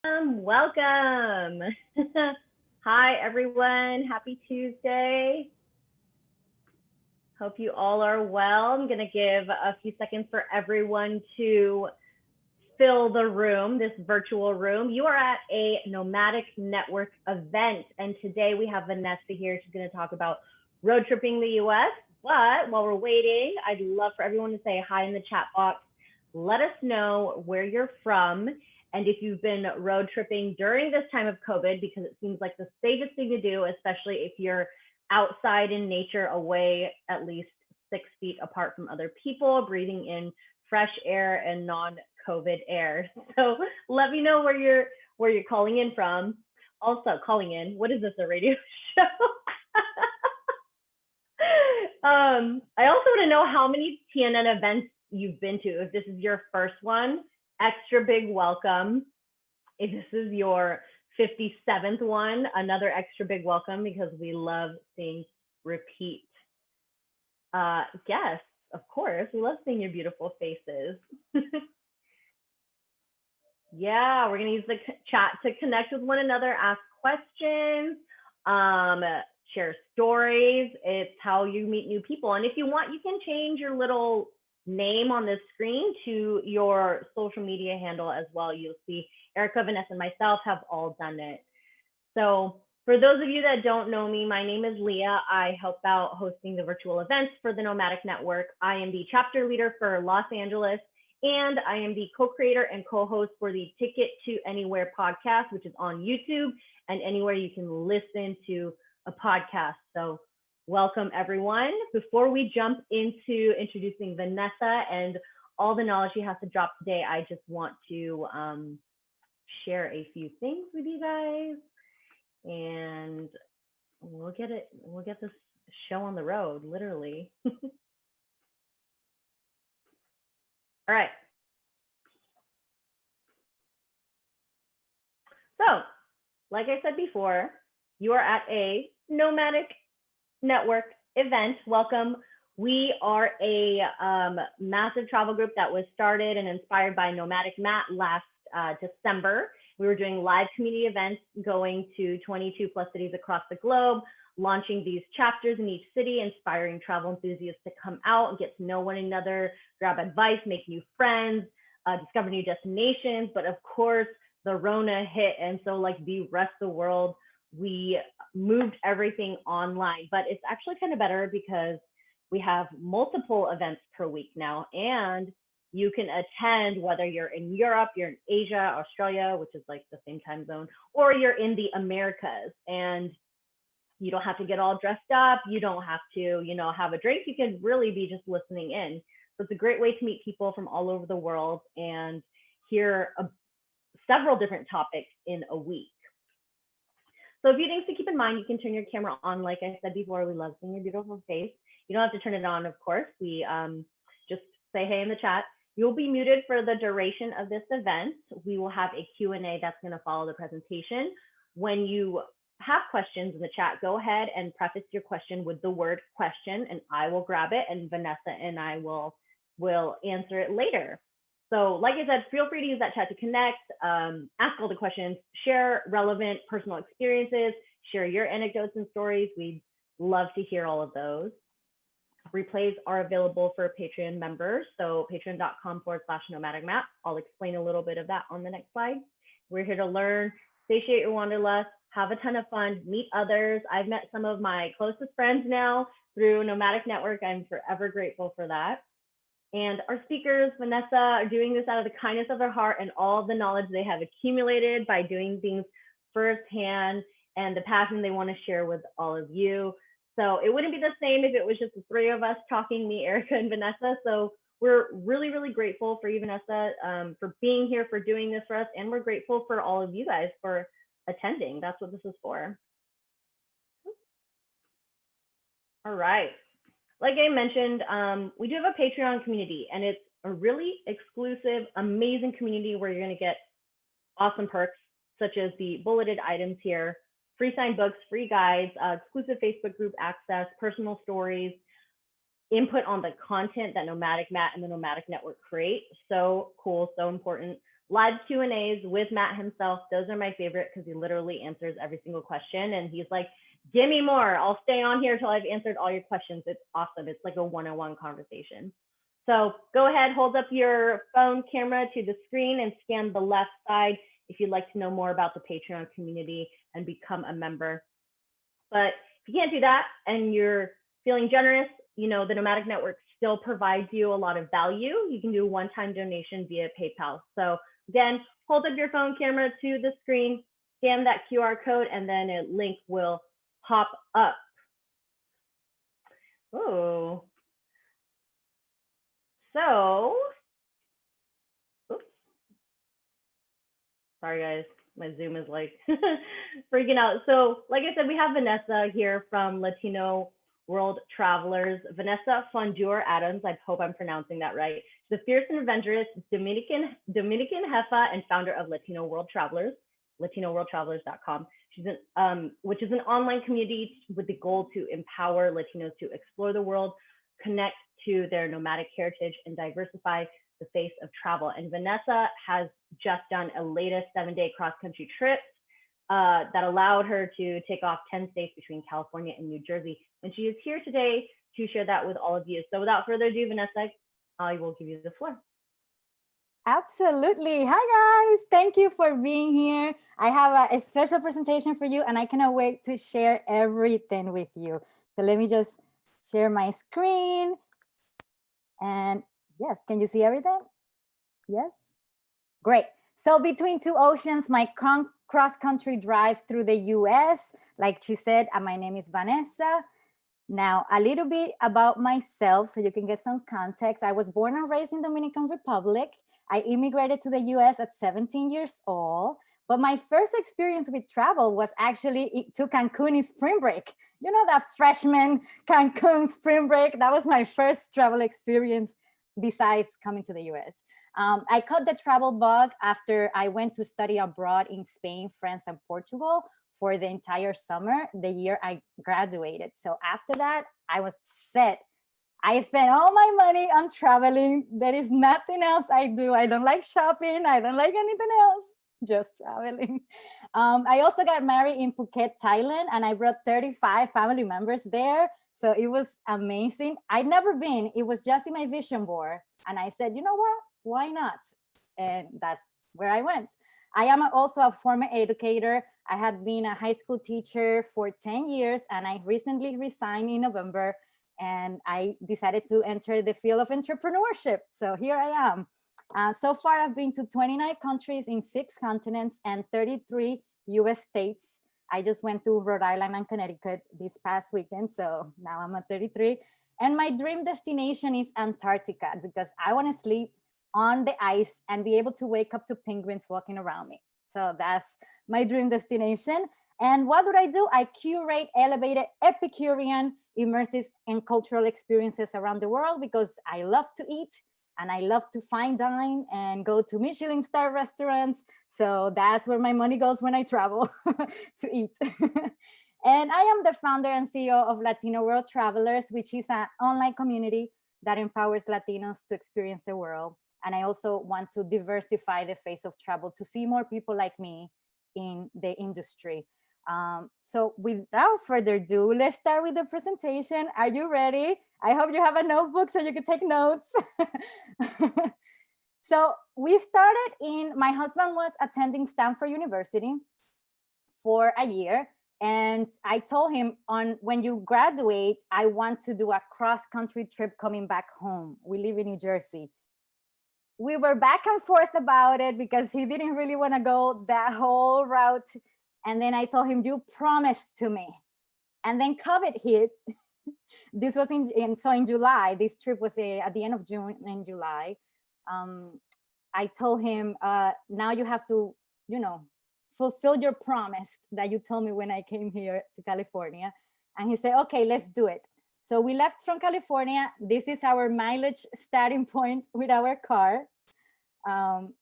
Welcome. Hi, everyone. Happy Tuesday. Hope you all are well. I'm going to give a few seconds for everyone to fill the room, this virtual room. You are at a Nomadic Network event, and today we have Vanessa here. She's going to talk about road tripping the US. But while we're waiting, I'd love for everyone to say hi in the chat box. Let us know where you're from and if you've been road tripping during this time of COVID, because it seems like the safest thing to do, especially if you're outside in nature, away at least 6 feet apart from other people, breathing in fresh air and non-COVID air. So let me know where you're calling in from. Also, calling in. What is this, a radio show? I also want to know how many TNN events you've been to. If this is your first one, extra big welcome. If this is your 57th one, another extra big welcome, because we love seeing repeat guests. Of course, we love seeing your beautiful faces. Yeah, we're gonna use the chat to connect with one another, ask questions, share stories. It's how you meet new people. And if you want, you can change your little name on the screen to your social media handle as well. You'll see Erica, Vanessa, and myself have all done it. So for those of you that don't know me, my name is Leah. I help out hosting the virtual events for the Nomadic Network. I am the chapter leader for Los Angeles, and I am the co-creator and co-host for the Ticket to Anywhere podcast, which is on YouTube and anywhere you can listen to a podcast. So welcome, everyone. Before we jump into introducing Vanessa and all the knowledge she has to drop today, I just want to share a few things with you guys, and we'll get this show on the road, literally. All right. So, like I said before, you are at a Nomadic Network event. Welcome. We are a massive travel group that was started and inspired by Nomadic Matt last December. We were doing live community events, going to 22 plus cities across the globe, launching these chapters in each city, inspiring travel enthusiasts to come out and get to know one another, grab advice, make new friends, discover new destinations. But of course, the Rona hit, and so like the rest of the world, we moved everything online. But it's actually kind of better because we have multiple events per week now, and you can attend whether you're in Europe, you're in Asia, Australia, which is like the same time zone, or you're in the Americas. And you don't have to get all dressed up. You don't have to, have a drink. You can really be just listening in. So it's a great way to meet people from all over the world and hear several different topics in a week. So a few things to keep in mind: you can turn your camera on. Like I said before, we love seeing your beautiful face. You don't have to turn it on, of course. We just say hey in the chat. You'll be muted for the duration of this event. We will have a Q&A that's going to follow the presentation. When you have questions in the chat, go ahead and preface your question with the word question, and I will grab it, and Vanessa and I will answer it later. So like I said, feel free to use that chat to connect, ask all the questions, share relevant personal experiences, share your anecdotes and stories. We'd love to hear all of those. Replays are available for Patreon members, so patreon.com/nomadicmap. I'll explain a little bit of that on the next slide. We're here to learn, satiate your wanderlust, have a ton of fun, meet others. I've met some of my closest friends now through Nomadic Network. I'm forever grateful for that. And our speakers, Vanessa, are doing this out of the kindness of their heart and all the knowledge they have accumulated by doing things firsthand, and the passion they want to share with all of you. So it wouldn't be the same if it was just the three of us talking, me, Erica, and Vanessa. So we're really, really grateful for you, Vanessa, for being here, for doing this for us. And we're grateful for all of you guys for attending. That's what this is for. All right. Like I mentioned, we do have a Patreon community, and it's a really exclusive, amazing community where you're going to get awesome perks, such as the bulleted items here, free signed books, free guides, exclusive Facebook group access, personal stories, input on the content that Nomadic Matt and the Nomadic Network create. So cool, so important. live Q&As with Matt himself. Those are my favorite because he literally answers every single question. And he's like, give me more. I'll stay on here till I've answered all your questions. It's awesome. It's like a one-on-one conversation. So go ahead, hold up your phone camera to the screen and scan the left side if you'd like to know more about the Patreon community and become a member. But if you can't do that and you're feeling generous, you know, the Nomadic Network still provides you a lot of value. You can do a one-time donation via PayPal. So again, hold up your phone camera to the screen, scan that QR code, and then a link will pop up. Oh. So, oops. Sorry guys, my Zoom is like freaking out. So like I said, we have Vanessa here from Latino World Travelers. Vanessa Fondour-Adams, I hope I'm pronouncing that right. She's a fierce and adventurous Dominican Jefa and founder of Latino World Travelers, LatinoWorldTravelers.com. She's which is an online community with the goal to empower Latinos to explore the world, connect to their nomadic heritage, and diversify the face of travel. And Vanessa has just done a latest 7-day cross-country trip that allowed her to take off 10 states between California and New Jersey. And she is here today to share that with all of you. So without further ado, Vanessa, I will give you the floor. Absolutely. Hi, guys. Thank you for being here. I have a special presentation for you, and I cannot wait to share everything with you. So let me just share my screen. And yes, can you see everything? Yes? Great. So between two oceans, my cross-country drive through the US. Like she said, my name is Vanessa. Now, a little bit about myself so you can get some context. I was born and raised in Dominican Republic. I immigrated to the US at 17 years old. But my first experience with travel was actually to Cancun in spring break. You know, that freshman Cancun spring break? That was my first travel experience besides coming to the US. I caught the travel bug after I went to study abroad in Spain, France, and Portugal for the entire summer, the year I graduated. So after that, I was set. I spent all my money on traveling. There is nothing else I do. I don't like shopping. I don't like anything else, just traveling. I also got married in Phuket, Thailand, and I brought 35 family members there. So it was amazing. I'd never been. It was just in my vision board. And I said, you know what? Why not? And that's where I went. I am also a former educator. I had been a high school teacher for 10 years, and I recently resigned in November, and I decided to enter the field of entrepreneurship. So here I am. So far, I've been to 29 countries in 6 continents and 33 US states. I just went to Rhode Island and Connecticut this past weekend, so now I'm at 33. And my dream destination is Antarctica because I want to sleep on the ice and be able to wake up to penguins walking around me. So that's my dream destination. And what do? I curate elevated EPICurean, immersive, and cultural experiences around the world because I love to eat and I love to fine dine and go to Michelin star restaurants. So that's where my money goes when I travel to eat. And I am the founder and CEO of Latino World Travelers, which is an online community that empowers Latinos to experience the world. And I also want to diversify the face of travel to see more people like me in the industry. So without further ado, let's start with the presentation. Are you ready? I hope you have a notebook so you can take notes. So we started my husband was attending Stanford University for a year. And I told him when you graduate, I want to do a cross-country trip coming back home. We live in New Jersey. We were back and forth about it because he didn't really want to go that whole route. And then I told him, you promised to me. And then COVID hit. This was in July. This trip was at the end of June and July. I told him, now you have to, fulfill your promise that you told me when I came here to California. And he said, okay, let's do it. So we left from California. This is our mileage starting point with our car.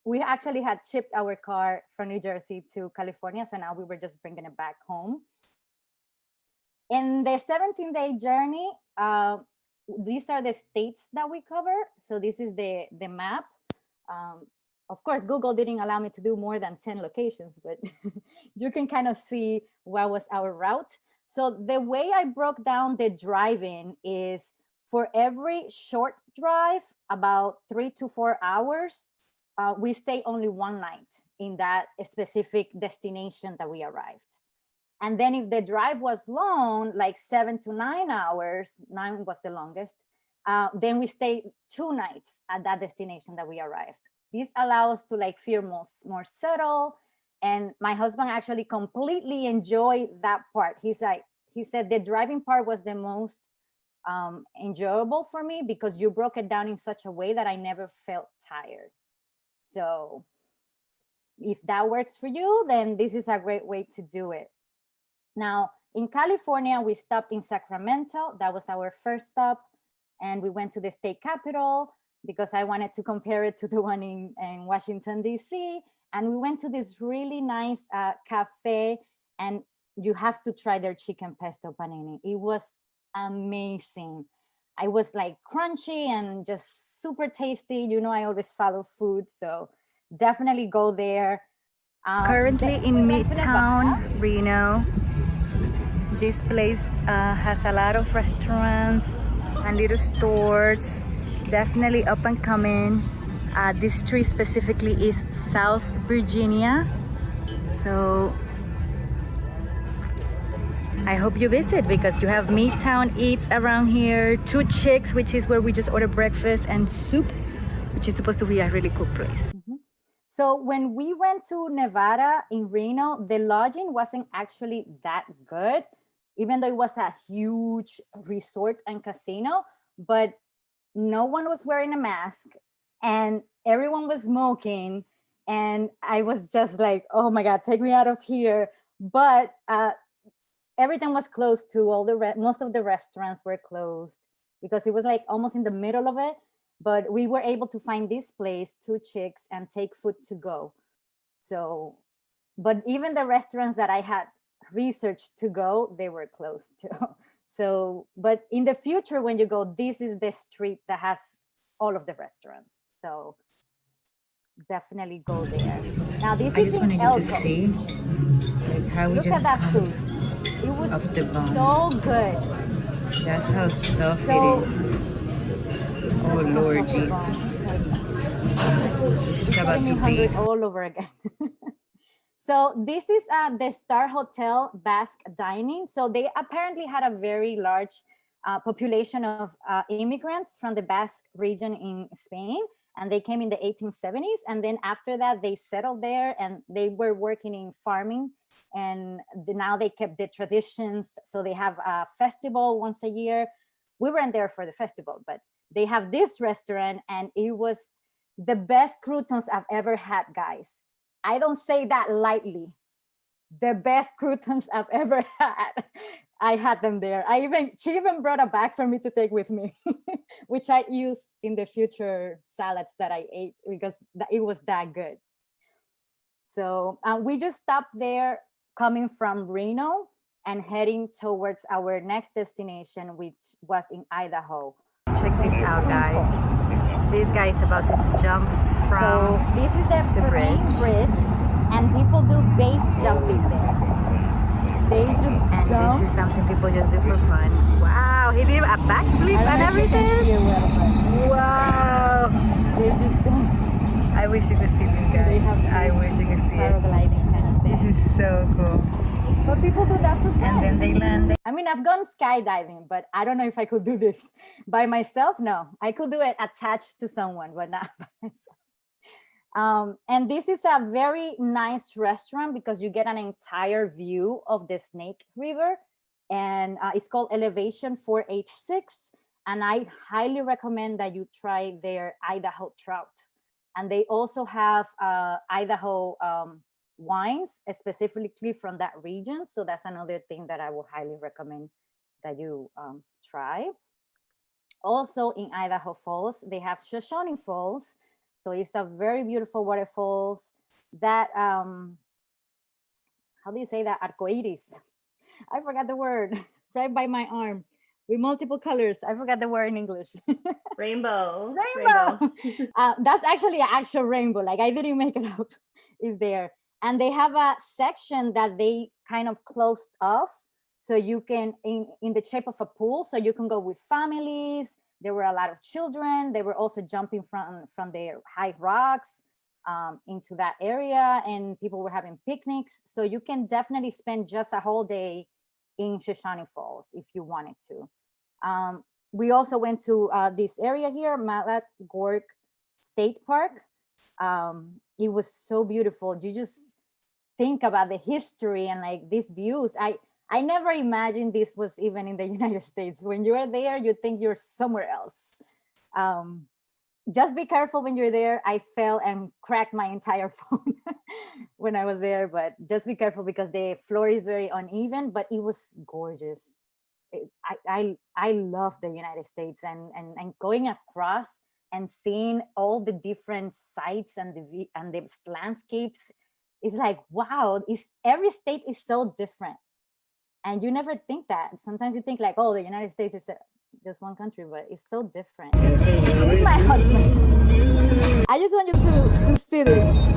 We actually had shipped our car from New Jersey to California. So now we were just bringing it back home. In the 17-day journey, these are the states that we cover. So this is the map. of course, Google didn't allow me to do more than 10 locations, but you can kind of see what was our route. So the way I broke down the driving is for every short drive, about 3 to 4 hours, we stay only one night in that specific destination that we arrived. And then if the drive was long, like 7 to 9 hours, 9 was the longest, then we stayed 2 nights at that destination that we arrived. This allows us to like feel more settled. And my husband actually completely enjoyed that part. He said the driving part was the most enjoyable for me because you broke it down in such a way that I never felt tired. So if that works for you, then this is a great way to do it. Now, in California, we stopped in Sacramento. That was our first stop. And we went to the state capitol because I wanted to compare it to the one in Washington, D.C. And we went to this really nice cafe, and you have to try their chicken pesto panini. It was amazing. I was like crunchy and just super tasty. You know, I always follow food, so definitely go there. Currently in Midtown, Reno. This place has a lot of restaurants and little stores, definitely up and coming. This street specifically is South Virginia. So I hope you visit because you have Midtown Eats around here, Two Chicks, which is where we just order breakfast, and Soup, which is supposed to be a really cool place. So when we went to Nevada in Reno, the lodging wasn't actually that good, even though it was a huge resort and casino, but no one was wearing a mask and everyone was smoking. And I was just like, oh my God, take me out of here. But everything was closed too. Most of the restaurants were closed because it was like almost in the middle of it. But we were able to find this place, Two Chicks, and take food to go. So, but even the restaurants that I had researched to go, they were closed too. So, but in the future, when you go, this is the street that has all of the restaurants. So definitely go there. Now this I is just in wanted you to Elko. see like how we Look just at that come food. It was off the bone. so good. That's how soft So, it is. Oh Lord Jesus. It's about to be all over again. So this is the Star Hotel Basque Dining. So they apparently had a very large population of immigrants from the Basque region in Spain, and they came in the 1870s. And then after that, they settled there and they were working in farming. And now they kept the traditions. So they have a festival once a year. We weren't there for the festival, but they have this restaurant, and it was the best croutons I've ever had, guys. I don't say that lightly. The best croutons I've ever had. I had them there. She even brought a bag for me to take with me, which I use in the future salads that I ate because it was that good. So we just stopped there coming from Reno and heading towards our next destination, which was in Idaho. Check this out, guys. This guy is about to jump from so this is the bridge, and people do base jumping there. They just jump. This is something people just do for fun. Wow, he did a backflip and everything. Wow. They just jump. I wish you could see this, guys. I wish you could see it. Paragliding kind of thing. This is so cool. But people do that for fun. And then they land. I mean, I've gone skydiving, but I don't know if I could do this by myself. No, I could do it attached to someone, but not by myself. And this is a very nice restaurant because you get an entire view of the Snake River, and it's called Elevation 486. And I highly recommend that you try their Idaho trout. And they also have Idaho wines, specifically from that region. So that's another thing that I will highly recommend that you try. Also in Idaho Falls, they have Shoshone Falls. So it's a very beautiful waterfalls that, how do you say that? Arcoiris. I forgot the word, right by my arm, with multiple colors. I forgot the word in English. Rainbow. Rainbow. That's actually an actual rainbow. Like I didn't make it up. Is there? And they have a section that they kind of closed off, so you can in the shape of a pool, so you can go with families. There were a lot of children. They were also jumping from the high rocks into that area, and people were having picnics. So you can definitely spend just a whole day in Shoshone Falls if you wanted to. We also went to this area here, Malat Gork State Park. It was so beautiful. You just think about the history and like these views. I never imagined this was even in the United States. When you are there, you think you're somewhere else. Just be careful when you're there. I fell and cracked my entire phone when I was there, but just be careful because the floor is very uneven, but it was gorgeous. I love the United States and going across and seeing all the different sites and the landscapes. It's like, wow, every state is so different. And you never think that. Sometimes you think like, oh, the United States is just one country, but it's so different. This is my husband. I just want you to see this.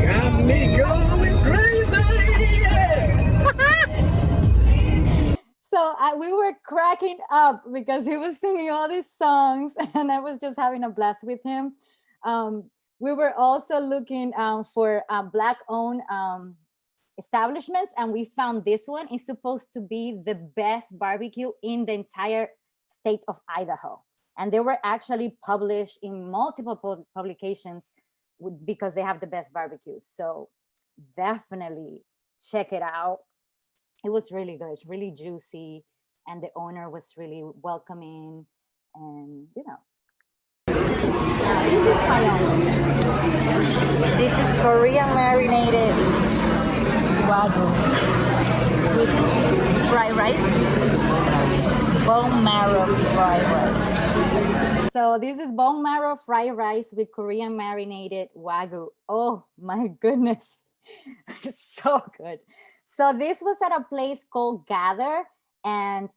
Got me going crazy. So we were cracking up because he was singing all these songs and I was just having a blast with him. We were also looking for Black-owned establishments, and we found this one is supposed to be the best barbecue in the entire state of Idaho. And they were actually published in multiple publications because they have the best barbecues. So definitely check it out. It was really good, really juicy, and the owner was really welcoming, and you know. This is Korean marinated Wagyu with fried rice, bone marrow fried rice. So this is bone marrow fried rice with Korean marinated Wagyu. Oh my goodness, so good. So this was at a place called Gather, and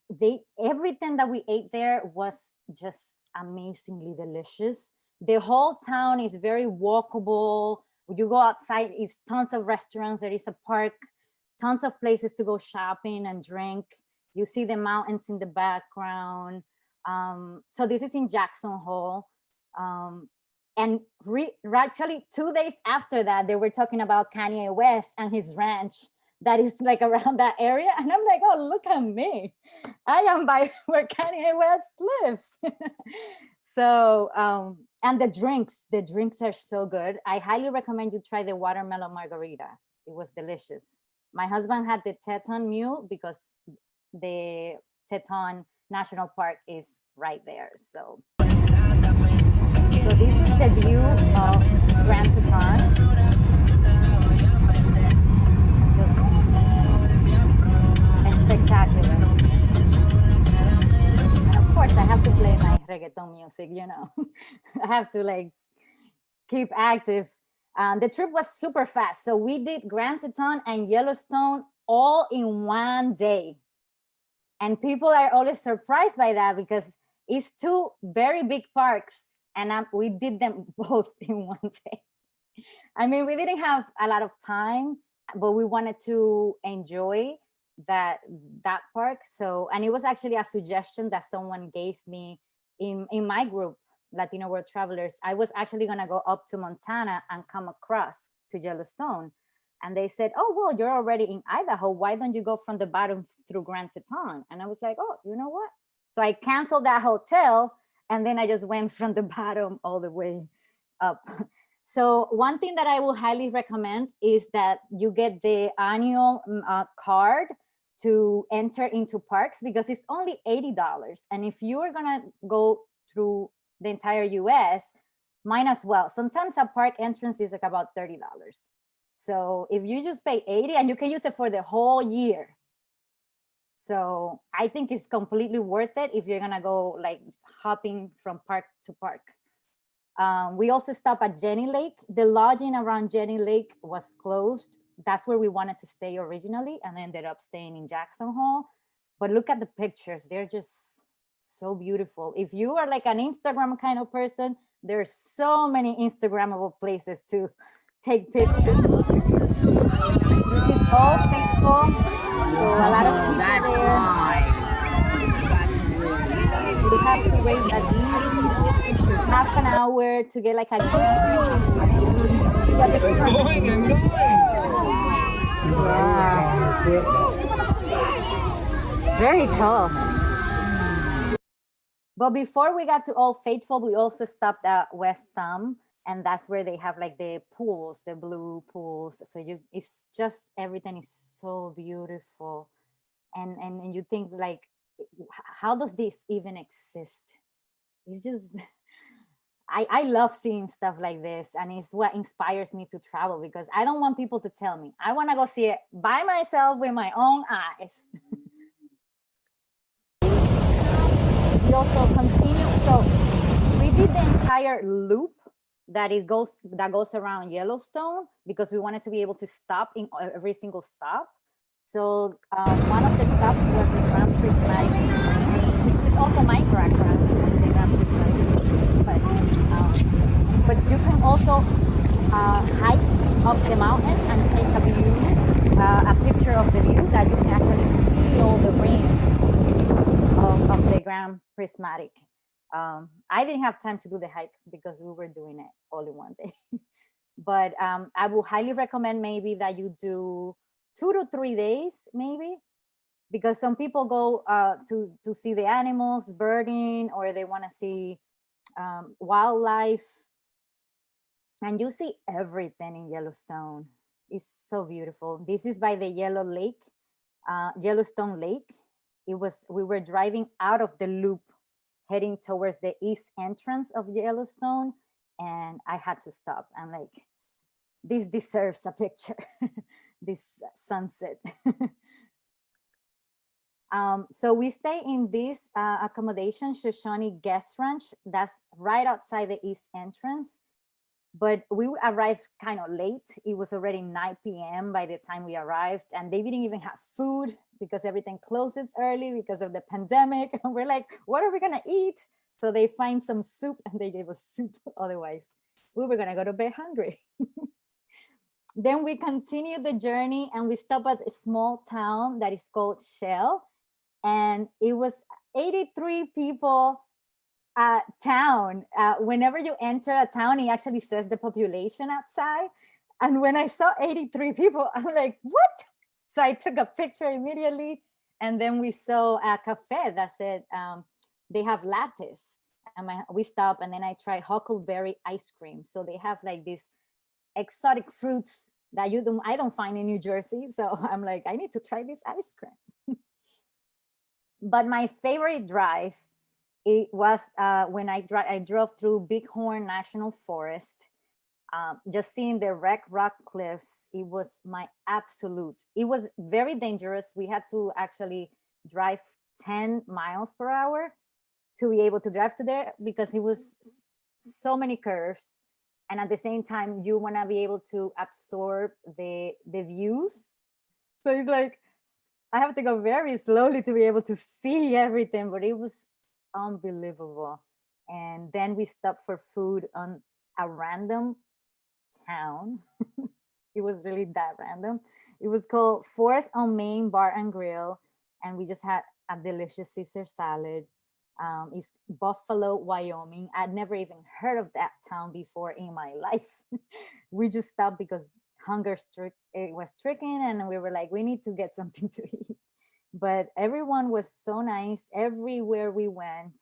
everything that we ate there was just amazingly delicious. The whole town is very walkable. When you go outside, it's tons of restaurants. There is a park, tons of places to go shopping and drink. You see the mountains in the background. So this is in Jackson Hole. And actually 2 days after that, they were talking about Kanye West and his ranch that is like around that area. And I'm like, oh, look at me. I am by where Kanye West lives. So, and the drinks are so good. I highly recommend you try the watermelon margarita. It was delicious. My husband had the Teton Mule because the Teton National Park is right there. So this is the view of Grand Teton. Spectacular. And of course, I have to play my reggaeton music, you know. I have to like keep active. The trip was super fast. So we did Grand Teton and Yellowstone all in one day. And people are always surprised by that because it's two very big parks and we did them both in one day. I mean, we didn't have a lot of time, but we wanted to enjoy that park. So, and it was actually a suggestion that someone gave me in my group, Latino World Travelers. I was actually gonna go up to Montana and come across to Yellowstone. And they said, oh, well, you're already in Idaho. Why don't you go from the bottom through Grand Teton? And I was like, oh, you know what? So I canceled that hotel and then I just went from the bottom all the way up. So one thing that I will highly recommend is that you get the annual card to enter into parks because it's only $80. And if you are gonna go through the entire US, might as well. Sometimes a park entrance is like about $30. So if you just pay 80 and you can use it for the whole year. So I think it's completely worth it if you're gonna go like hopping from park to park. We also stopped at Jenny Lake. The lodging around Jenny Lake was closed. That's where we wanted to stay originally and ended up staying in Jackson Hole. But look at the pictures. They're just so beautiful. If you are like an Instagram kind of person, there's so many Instagrammable places to take pictures. This is all faithful. So a lot of people That's there. high. That's really You have to wait at least half an hour to get like a good view. Yeah, the It's front. going and going. wow. Very tall. But before we got to Old Faithful, we also stopped at West Thumb, and that's where they have like the pools, the blue pools. So it's just everything is so beautiful, and you think like, how does this even exist? It's just, I love seeing stuff like this, and it's what inspires me to travel, because I don't want people to tell me. I want to go see it by myself with my own eyes. We also continue, so we did the entire loop that goes around Yellowstone, because we wanted to be able to stop in every single stop. So one of the stops was the Grand Prismatic Spring, which is also my background, the Grand Prismatic Spring. But you can also hike up the mountain and take a view, a picture of the view that you can actually see all the range of the Grand Prismatic. I didn't have time to do the hike because we were doing it all in one day. But I will highly recommend maybe that you do 2 to 3 days, maybe, because some people go to see the animals, birding, or they want to see wildlife. And you see everything in Yellowstone. It's so beautiful. This is by the Yellowstone Lake. We were driving out of the loop, heading towards the east entrance of Yellowstone, and I had to stop. I'm like, this deserves a picture, this sunset. So we stay in this accommodation, Shoshone Guest Ranch. That's right outside the east entrance. But we arrived kind of late. It was already 9 p.m. by the time we arrived, and they didn't even have food because everything closes early because of the pandemic. And we're like, what are we gonna eat? So they find some soup and they gave us soup. Otherwise, we were gonna go to bed hungry. Then we continued the journey and we stopped at a small town that is called Shell. And it was 83 people town. Whenever you enter a town, it actually says the population outside. And when I saw 83 people, I'm like, what? So I took a picture immediately. And then we saw a cafe that said they have lattes. And we stopped, and then I tried huckleberry ice cream. So they have like these exotic fruits that I don't find in New Jersey. So I'm like, I need to try this ice cream. But my favorite drive, it was when I drove through Bighorn National Forest. Just seeing the Red Rock Cliffs, it was my absolute. It was very dangerous. We had to actually drive 10 miles per hour to be able to drive to there, because it was so many curves. And at the same time, you want to be able to absorb the views. So it's like, I have to go very slowly to be able to see everything, but it was unbelievable. And then we stopped for food on a random town. It was really that random. It was called Fourth on Main Bar and Grill, and we just had a delicious Caesar salad. It's Buffalo, Wyoming. I'd never even heard of that town before in my life. We just stopped because it was stricken, and we were like, we need to get something to eat. But everyone was so nice everywhere we went,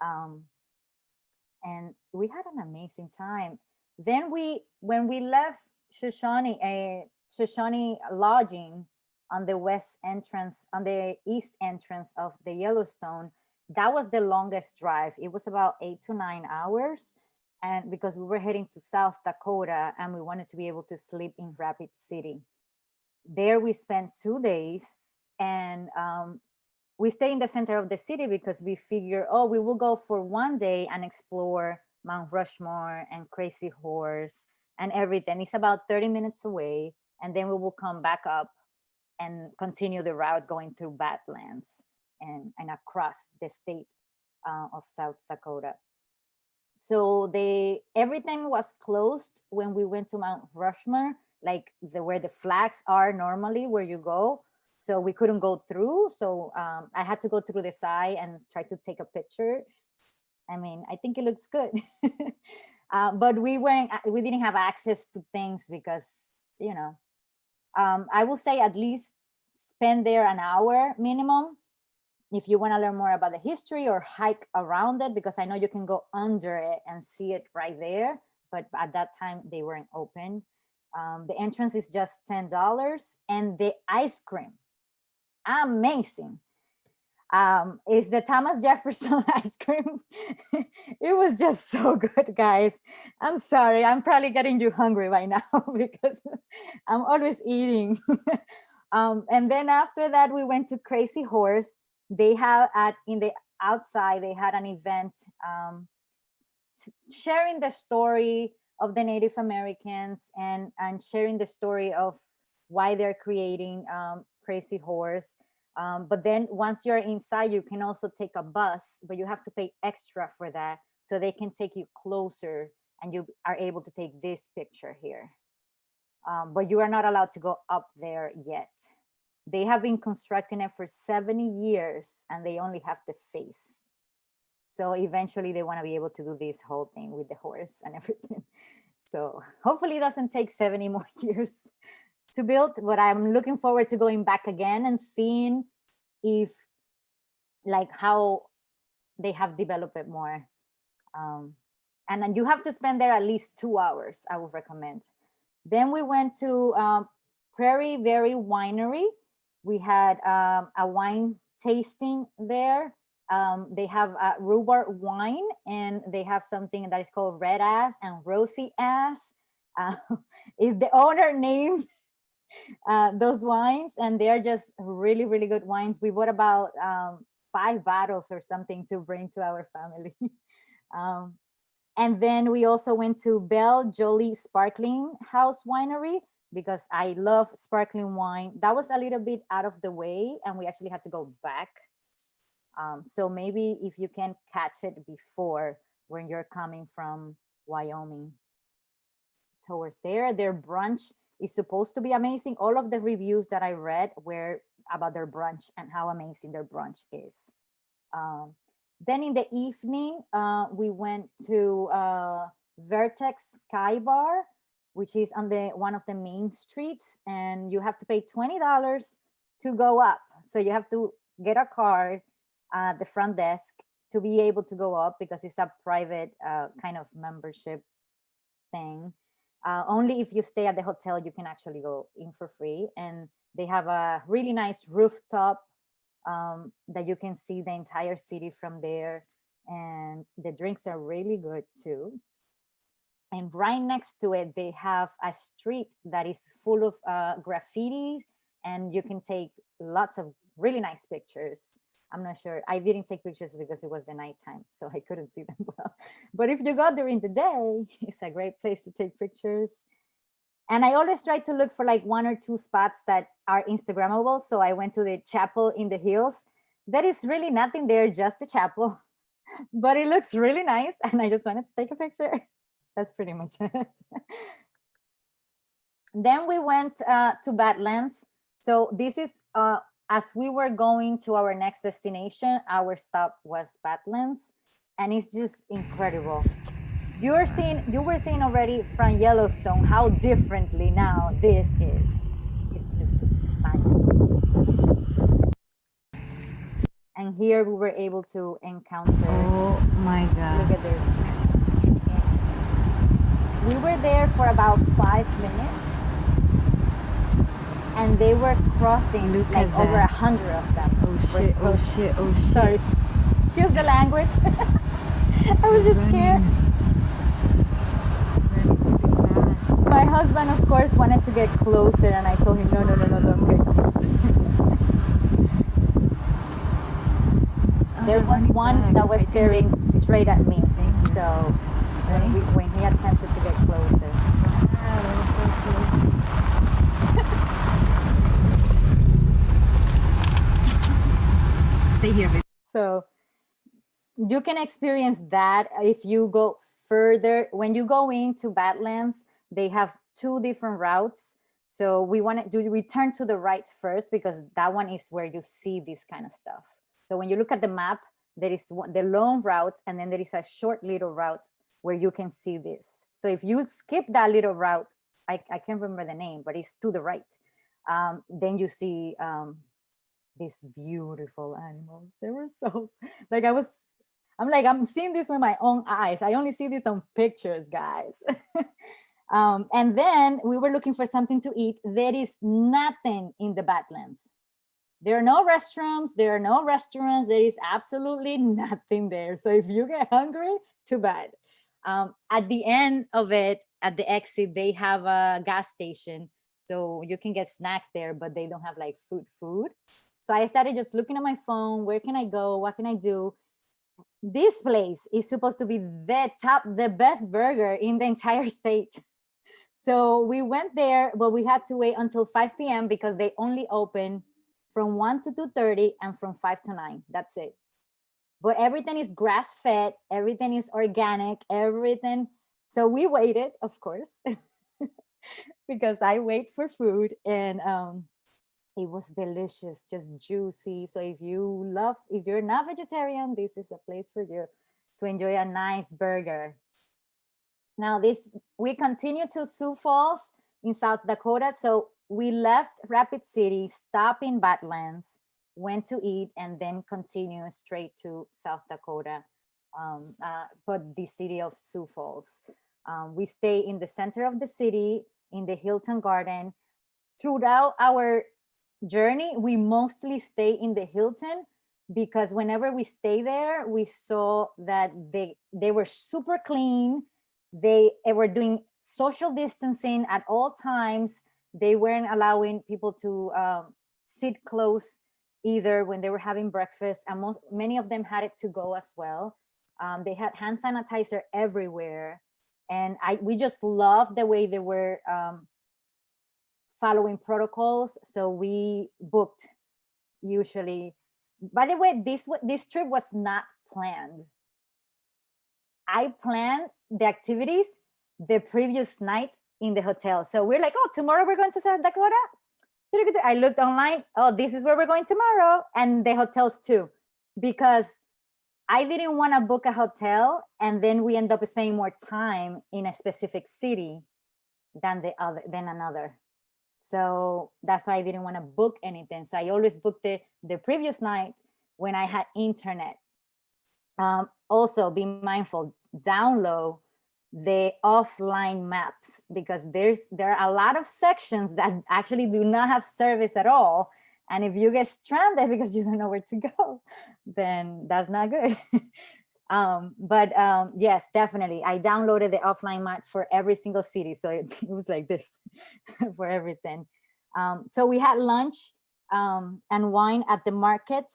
and we had an amazing time. Then when we left Shoshone lodging on the east entrance of the Yellowstone, that was the longest drive. It was about 8 to 9 hours. And because we were heading to South Dakota and we wanted to be able to sleep in Rapid City. There we spent 2 days, and we stay in the center of the city because we figure, we will go for 1 day and explore Mount Rushmore and Crazy Horse and everything. It's about 30 minutes away. And then we will come back up and continue the route going through Badlands and across the state. of South Dakota. So everything was closed when we went to Mount Rushmore, like where the flags are normally where you go. So we couldn't go through. So I had to go through the side and try to take a picture. I mean, I think it looks good. But we didn't have access to things because, you know, I will say at least spend there an hour minimum if you want to learn more about the history or hike around it, because I know you can go under it and see it right there. But at that time, they weren't open. The entrance is just $10, and the ice cream, amazing. Is the Thomas Jefferson ice cream. It was just so good, guys. I'm sorry, I'm probably getting you hungry right now because I'm always eating. And then after that, we went to Crazy Horse. They have in the outside, they had an event sharing the story of the Native Americans and sharing the story of why they're creating Crazy Horse. But then once you're inside, you can also take a bus, but you have to pay extra for that. So they can take you closer and you are able to take this picture here. But you are not allowed to go up there yet. They have been constructing it for 70 years and they only have the face. So eventually they want to be able to do this whole thing with the horse and everything. So hopefully it doesn't take 70 more years to build, but I'm looking forward to going back again and seeing if, like, how they have developed it more. And then you have to spend there at least 2 hours, I would recommend. Then we went to Prairie Valley Winery. We had a wine tasting there. They have rhubarb wine, and they have something that is called Red Ass and Rosy Ass. Is the owner named those wines, and they're just really, really good wines. We bought about 5 bottles or something to bring to our family. And then we also went to Belle Jolie Sparkling House Winery because I love sparkling wine. That was a little bit out of the way, and we actually had to go back. So maybe if you can catch it before when you're coming from Wyoming towards there. Their brunch is supposed to be amazing. All of the reviews that I read were about their brunch and how amazing their brunch is. Then in the evening, we went to Vertex Sky Bar, which is on one of the main streets, and you have to pay $20 to go up. So you have to get a card at the front desk to be able to go up because it's a private kind of membership thing. Only if you stay at the hotel, you can actually go in for free. And they have a really nice rooftop that you can see the entire city from there. And the drinks are really good too. And right next to it, they have a street that is full of graffiti, and you can take lots of really nice pictures. I'm not sure. I didn't take pictures because it was the nighttime, so I couldn't see them well. But if you go during the day, it's a great place to take pictures. And I always try to look for like 1 or 2 spots that are Instagrammable. So I went to the chapel in the hills. There is really nothing there, just the chapel, but it looks really nice. And I just wanted to take a picture. That's pretty much it. Then we went to Badlands. So this is, as we were going to our next destination, our stop was Badlands, and it's just incredible. You were seeing already from Yellowstone how differently now this is. It's just fun. And here we were able to encounter. Oh my God. Look at this. We were there for about 5 minutes, and they were crossing like over 100 of them. Oh shit, oh shit, oh shit. Sorry, excuse the language. I was just scared. My husband, of course, wanted to get closer, and I told him, no, don't get closer. There was one that was staring straight at me, so when he attempted to get closer. Stay here, baby. So you can experience that if you go further. When you go into Badlands, they have two different routes. So we want to return to the right first, because that one is where you see this kind of stuff. So when you look at the map, there is the long route, and then there is a short little route where you can see this. So if you skip that little route, I can't remember the name, but it's to the right. Then you see these beautiful animals. They were so, like, I'm seeing this with my own eyes. I only see this on pictures, guys. And then we were looking for something to eat. There is nothing in the Badlands. There are no restrooms. There are no restaurants. There is absolutely nothing there. So if you get hungry, too bad. At the end of it, at the exit, they have a gas station. So you can get snacks there, but they don't have like food. So I started just looking at my phone. Where can I go? What can I do? This place is supposed to be the best burger in the entire state. So we went there, but we had to wait until 5 p.m. because they only open from 1 to 2:30 and from 5 to 9. That's it. But everything is grass-fed. Everything is organic. Everything. So we waited, of course, because I wait for food, and it was delicious, just juicy. So if you're not vegetarian, this is a place for you to enjoy a nice burger. Now we continue to Sioux Falls in South Dakota. So we left Rapid City, stopped in Badlands, went to eat, and then continue straight to South Dakota, but the city of Sioux Falls. We stay in the center of the city, in the Hilton Garden. Throughout our journey, we mostly stay in the Hilton, because whenever we stay there, we saw that they were super clean. They were doing social distancing at all times. They weren't allowing people to sit close either when they were having breakfast, and many of them had it to go as well. They had hand sanitizer everywhere, and we just loved the way they were following protocols. So we booked usually. By the way, this trip was not planned. I planned the activities the previous night in the hotel. So we're like, oh, tomorrow we're going to South Dakota. I looked online. Oh, this is where we're going tomorrow. And the hotels too, because I didn't want to book a hotel and then we end up spending more time in a specific city than another. So that's why I didn't want to book anything. So I always booked the previous night when I had internet. Also be mindful, download the offline maps, because there are a lot of sections that actually do not have service at all. And if you get stranded because you don't know where to go, then that's not good. Yes, definitely. I downloaded the offline map for every single city. So it was like this for everything. So we had lunch and wine at the market.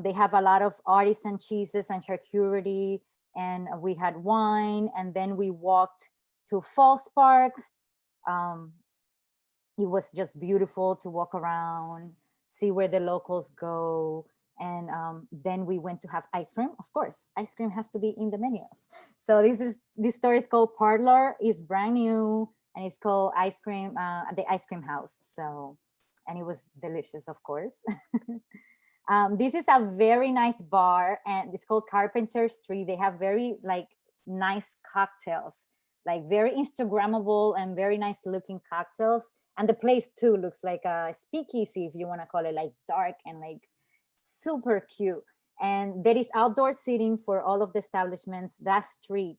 They have a lot of artisan cheeses and charcuterie, and we had wine, and then we walked to Falls Park. It was just beautiful to walk around, see where the locals go. And then we went to have ice cream. Of course, ice cream has to be in the menu. So this store is called Parlor. It's brand new, and it's called the Ice Cream House. So, and it was delicious, of course. This is a very nice bar, and it's called Carpenter Street. They have very nice cocktails, like very Instagrammable and very nice looking cocktails. And the place too looks like a speakeasy, if you want to call it, like dark and like super cute. And there is outdoor seating for all of the establishments. That street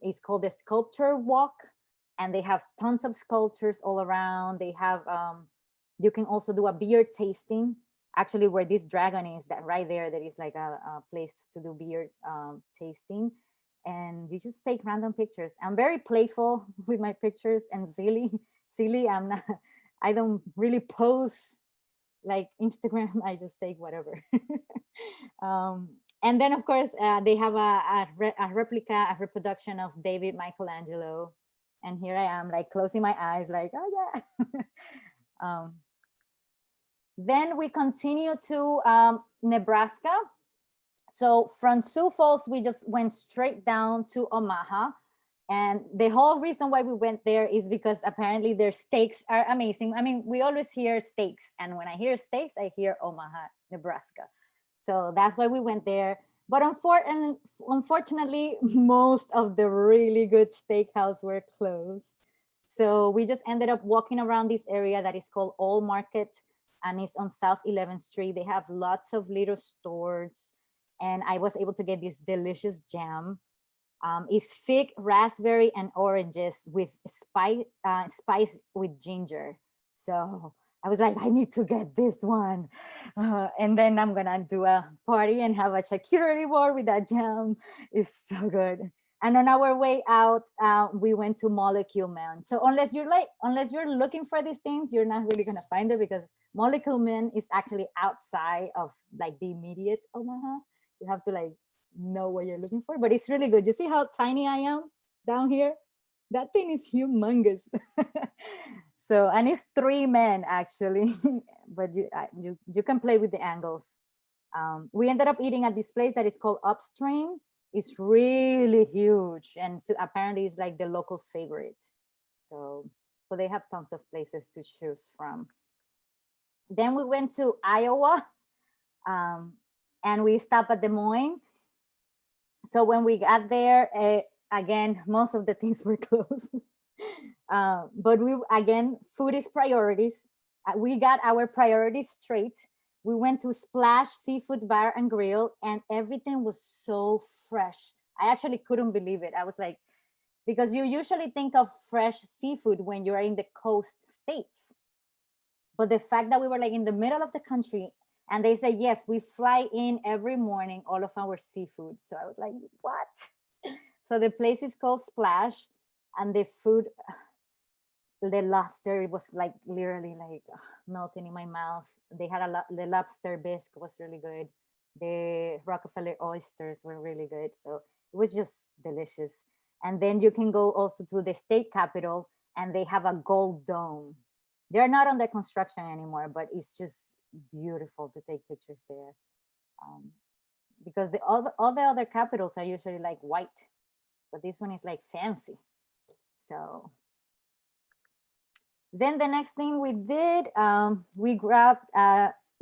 is called the Sculpture Walk, and they have tons of sculptures all around. They have you can also do a beer tasting. Actually, where this dragon is, that right there is like a place to do beer tasting, and you just take random pictures. I'm very playful with my pictures and silly. I don't really post like Instagram. I just take whatever. And then of course they have a reproduction of David Michelangelo, and here I am like closing my eyes like, oh yeah. Then we continue to Nebraska. So from Sioux Falls, we just went straight down to Omaha. And the whole reason why we went there is because apparently their steaks are amazing. I mean, we always hear steaks. And when I hear steaks, I hear Omaha, Nebraska. So that's why we went there. But unfortunately, most of the really good steakhouse were closed. So we just ended up walking around this area that is called Old Market, and it's on South 11th Street. They have lots of little stores, and I was able to get this delicious jam. It's fig, raspberry, and oranges with spice with ginger. So I was like, I need to get this one. And then I'm gonna do a party and have a charcuterie board with that jam. It's so good. And on our way out, we went to Molecule Man. So unless you're looking for these things, you're not really gonna find it, because Molecule Man is actually outside of like the immediate Omaha. You have to like know what you're looking for, but it's really good. You see how tiny I am down here? That thing is humongous. So, and it's 3 men actually, but you can play with the angles. We ended up eating at this place that is called Upstream. It's really huge, and so apparently it's like the locals' favorite. So they have tons of places to choose from. Then we went to Iowa, and we stopped at Des Moines. So when we got there, again, most of the things were closed. But food is priorities. We got our priorities straight. We went to Splash Seafood Bar and Grill, and everything was so fresh. I actually couldn't believe it. I was like, because you usually think of fresh seafood when you're in the coast states. But the fact that we were like in the middle of the country, and they say, yes, we fly in every morning, all of our seafood. So I was like, what? So the place is called Splash, and the food, the lobster, it was like literally like melting in my mouth. They had the lobster bisque was really good. The Rockefeller oysters were really good. So it was just delicious. And then you can go also to the state capitol, and they have a gold dome. They're not under construction anymore, but it's just beautiful to take pictures there. Because all the other capitals are usually like white, but this one is like fancy. So then the next thing we did, we grabbed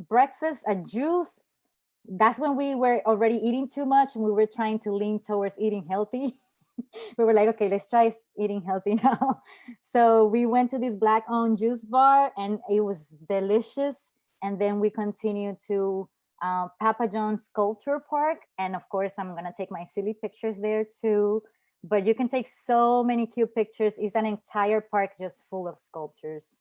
breakfast, a juice. That's when we were already eating too much, and we were trying to lean towards eating healthy. We were like, okay, let's try eating healthy now. So we went to this Black-owned juice bar, and it was delicious. And then we continued to Papa John's Sculpture Park. And of course, I'm gonna take my silly pictures there too. But you can take so many cute pictures. It's an entire park just full of sculptures.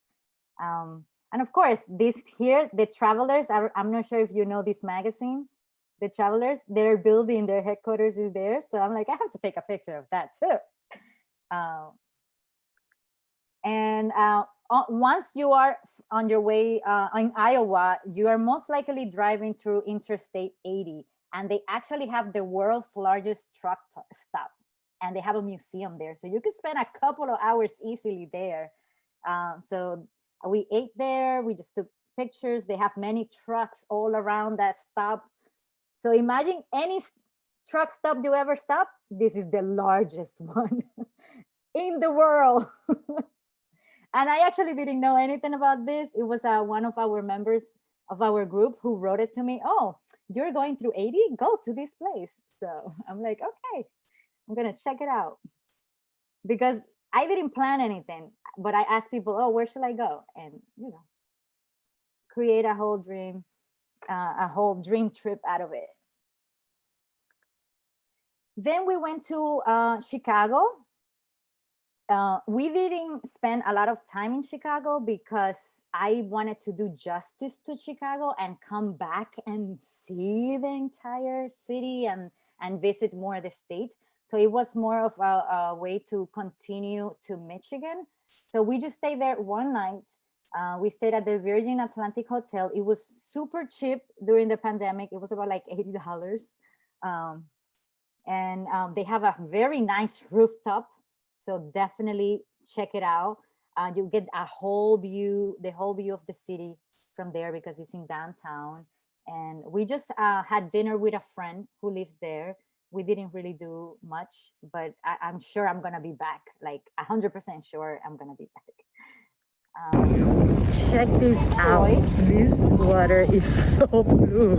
And of course, this here, the Travelers, I'm not sure if you know this magazine, the Travelers, they're building, their headquarters is there. So I'm like, I have to take a picture of that too. Once you are on your way in Iowa, you are most likely driving through Interstate 80, and they actually have the world's largest truck stop, and they have a museum there. So you can spend a couple of hours easily there. So we ate there, we just took pictures. They have many trucks all around that stop. So imagine any truck stop you ever stop, this is the largest one in the world. And I actually didn't know anything about this. It was one of our members of our group who wrote it to me. Oh, you're going through 80? Go to this place. So I'm like, okay, I'm gonna check it out. Because I didn't plan anything, but I asked people, oh, where should I go? And, create a whole dream trip out of it. Then we went to Chicago. We didn't spend a lot of time in Chicago because I wanted to do justice to Chicago and come back and see the entire city and visit more of the state. So it was more of a way to continue to Michigan. So we just stayed there one night. We stayed at the Virgin Atlantic Hotel. It was super cheap during the pandemic. It was about like $80. They have a very nice rooftop. So definitely check it out. You get a whole view, the whole view of the city from there because it's in downtown. And we just had dinner with a friend who lives there. We didn't really do much, but I'm sure I'm gonna be back, like 100% sure I'm gonna be back. Check this out. Troy. This water is so blue.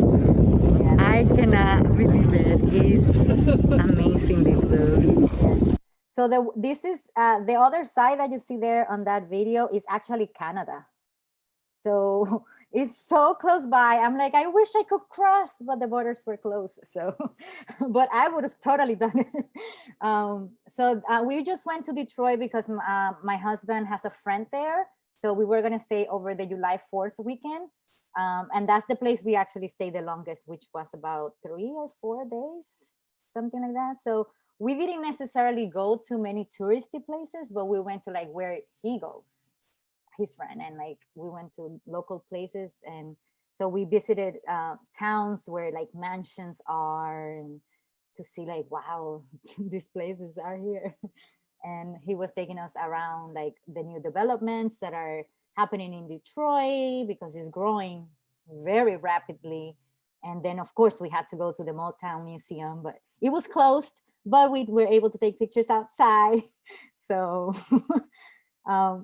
Yeah. I cannot believe it. It's amazingly blue. Yes. So this is the other side that you see there on that video is actually Canada. So it's so close by. I'm like, I wish I could cross, but the borders were closed. So, but I would have totally done it. We just went to Detroit because my husband has a friend there. So we were going to stay over the July 4th weekend. And that's the place we actually stayed the longest, which was about 3 or 4 days, something like that. So we didn't necessarily go to many touristy places, but we went to like where he goes, his friend, and like we went to local places. And so we visited towns where like mansions are, and to see like, wow, these places are here. And he was taking us around like the new developments that are happening in Detroit because it's growing very rapidly. And then of course we had to go to the Motown Museum, but it was closed, but we were able to take pictures outside. So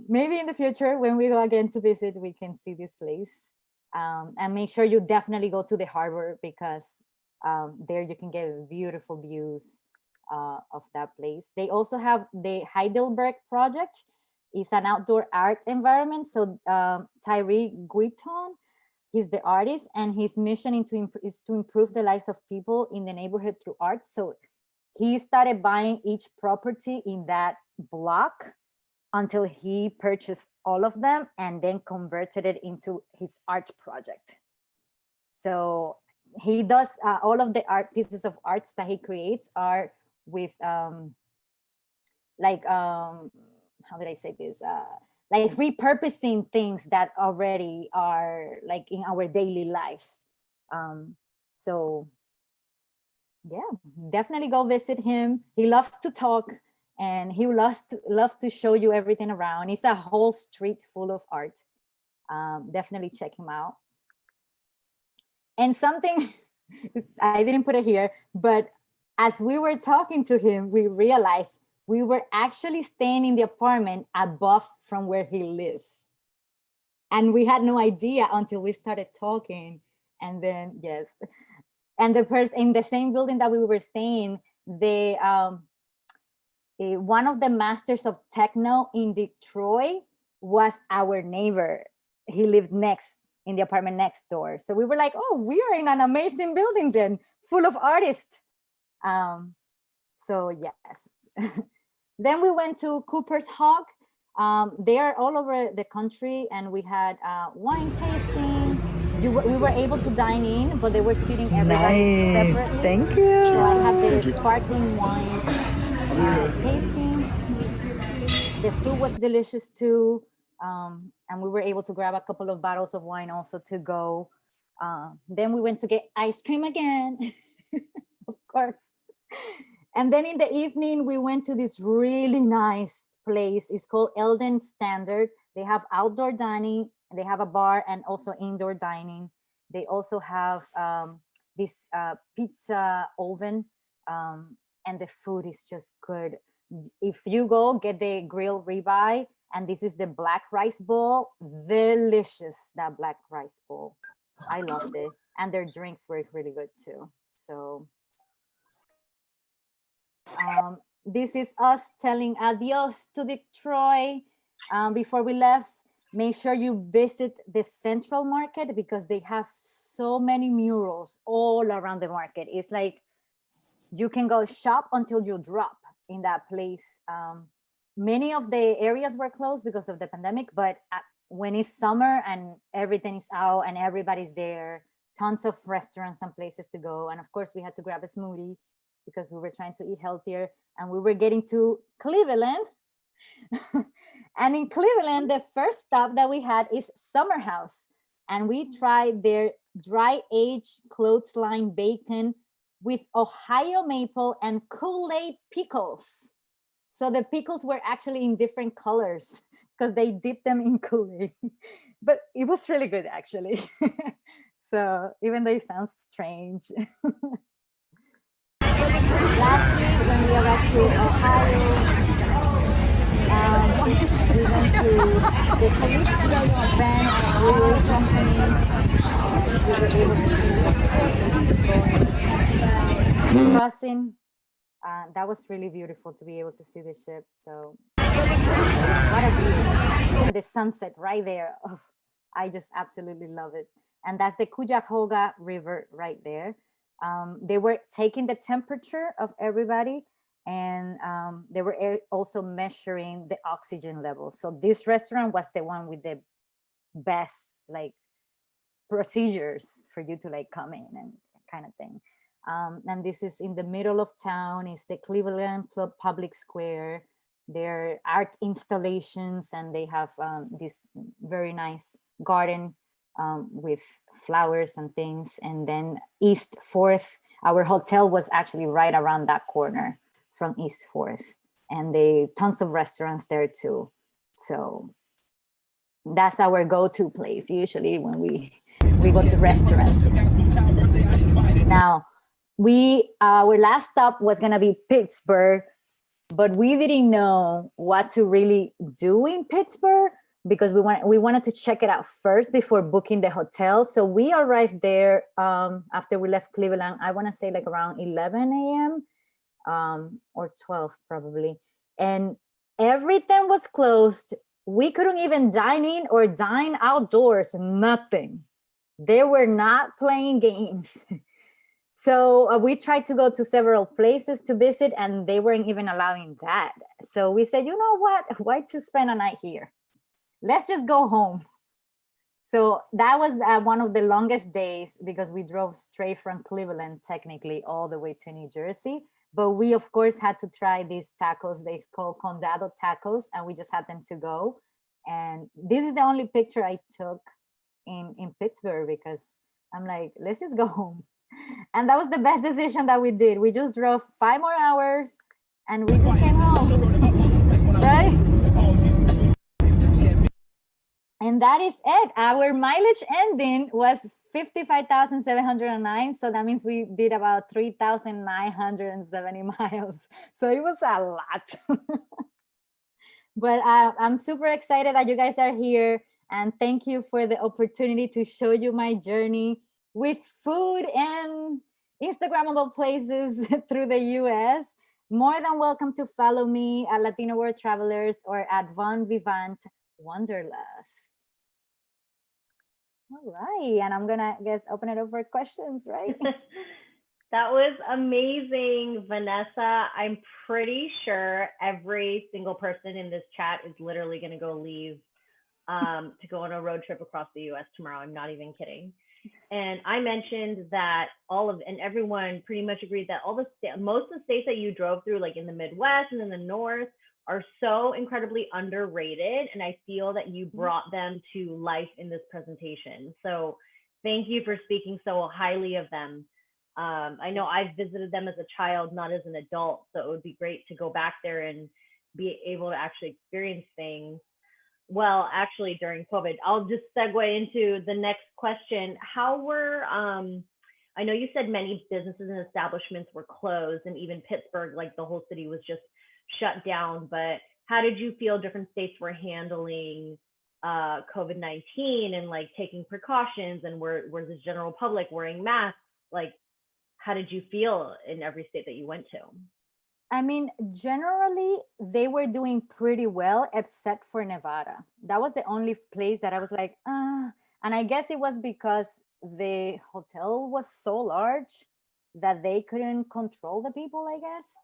maybe in the future when we go again to visit, we can see this place. And make sure you definitely go to the harbor because there you can get beautiful views of that place. They also have the Heidelberg project. It's an outdoor art environment. So Tyree Guiton, he's the artist, and his mission is to improve the lives of people in the neighborhood through art. So he started buying each property in that block until he purchased all of them and then converted it into his art project. So he does all of the art pieces of arts that he creates are with how did I say this? Like repurposing things that already are like in our daily lives. So yeah, definitely go visit him. He loves to talk, and he loves to show you everything around. It's a whole street full of art. Definitely check him out. And something I didn't put it here, but as we were talking to him, we realized we were actually staying in the apartment above from where he lives. And we had no idea until we started talking. And then, yes. And the person in the same building that we were staying, one of the masters of techno in Detroit was our neighbor. He lived in the apartment next door. So we were like, oh, we are in an amazing building then, full of artists. So yes. Then we went to Cooper's Hawk. They are all over the country, and we had wine tasting. We were able to dine in, but they were seating everybody separately. Thank you. So I had the sparkling wine tastings. The food was delicious too. And we were able to grab a couple of bottles of wine also to go. Then we went to get ice cream again, of course. And then in the evening, we went to this really nice place. It's called Eldon Standard. They have outdoor dining, they have a bar, and also indoor dining. They also have this pizza oven, and the food is just good. If you go, get the grilled ribeye, and this is the black rice bowl. Delicious, that black rice bowl. I loved it. And their drinks were really good too. So this is us telling adios to Detroit. Before we left, make sure you visit the Central Market because they have so many murals all around the market. It's like you can go shop until you drop in that place. Many of the areas were closed because of the pandemic, but when it's summer and everything is out and everybody's there, tons of restaurants and places to go. And of course, we had to grab a smoothie because we were trying to eat healthier, and we were getting to Cleveland. And in Cleveland, the first stop that we had is Summer House, and we tried their dry aged clothesline bacon with Ohio maple and Kool-Aid pickles. So the pickles were actually in different colors because they dipped them in Kool-Aid, but it was really good actually. So even though it sounds strange. Last week when we arrived to Ohio, we went to the Caribbean Van Brewery Company. We were able to see the crossing. That was really beautiful to be able to see the ship. So what a view. And the sunset right there. Oh, I just absolutely love it. And that's the Cuyahoga River right there. They were taking the temperature of everybody, and they were also measuring the oxygen level. So this restaurant was the one with the best like procedures for you to like come in and kind of thing. And this is in the middle of town. It's the Cleveland Public Square. There are art installations, and they have this very nice garden with flowers and things. And then East 4th, our hotel was actually right around that corner from East 4th. And they tons of restaurants there too. So that's our go-to place usually when we go to restaurants. Now, our last stop was gonna be Pittsburgh, but we didn't know what to really do in Pittsburgh because we wanted to check it out first before booking the hotel. So we arrived there after we left Cleveland, I wanna say like around 11 a.m. Or 12 probably. And everything was closed. We couldn't even dine in or dine outdoors, nothing. They were not playing games. So we tried to go to several places to visit, and they weren't even allowing that. So we said, you know what? Why to spend a night here? Let's just go home. So that was one of the longest days because we drove straight from Cleveland, technically, all the way to New Jersey. But we, of course, had to try these tacos. They call condado tacos, and we just had them to go. And this is the only picture I took in Pittsburgh because I'm like, let's just go home. And that was the best decision that we did. We just drove 5 more hours and we just came home, right? And that is it. Our mileage ending was 55,709. So that means we did about 3,970 miles. So it was a lot. But I'm super excited that you guys are here. And thank you for the opportunity to show you my journey with food and Instagrammable places through the US. More than welcome to follow me at Latino World Travelers or at Von Vivant Wanderlust. All right, and I'm gonna open it up for questions, right? That was amazing, Vanessa. I'm pretty sure every single person in this chat is literally gonna go leave to go on a road trip across the US tomorrow. I'm not even kidding. And I mentioned that everyone pretty much agreed that most of the states that you drove through, like in the Midwest and in the North, are so incredibly underrated. And I feel that you brought them to life in this presentation. So thank you for speaking so highly of them. I know I've visited them as a child, not as an adult. So it would be great to go back there and be able to actually experience things. Well, actually during COVID. I'll just segue into the next question. How were, I know you said many businesses and establishments were closed, and even Pittsburgh, like the whole city was just shut down, but how did you feel different states were handling COVID-19 and like taking precautions, and were the general public wearing masks? Like, how did you feel in every state that you went to? I mean, generally, they were doing pretty well, except for Nevada. That was the only place that I was like, ah. And I guess it was because the hotel was so large that they couldn't control the people, I guess.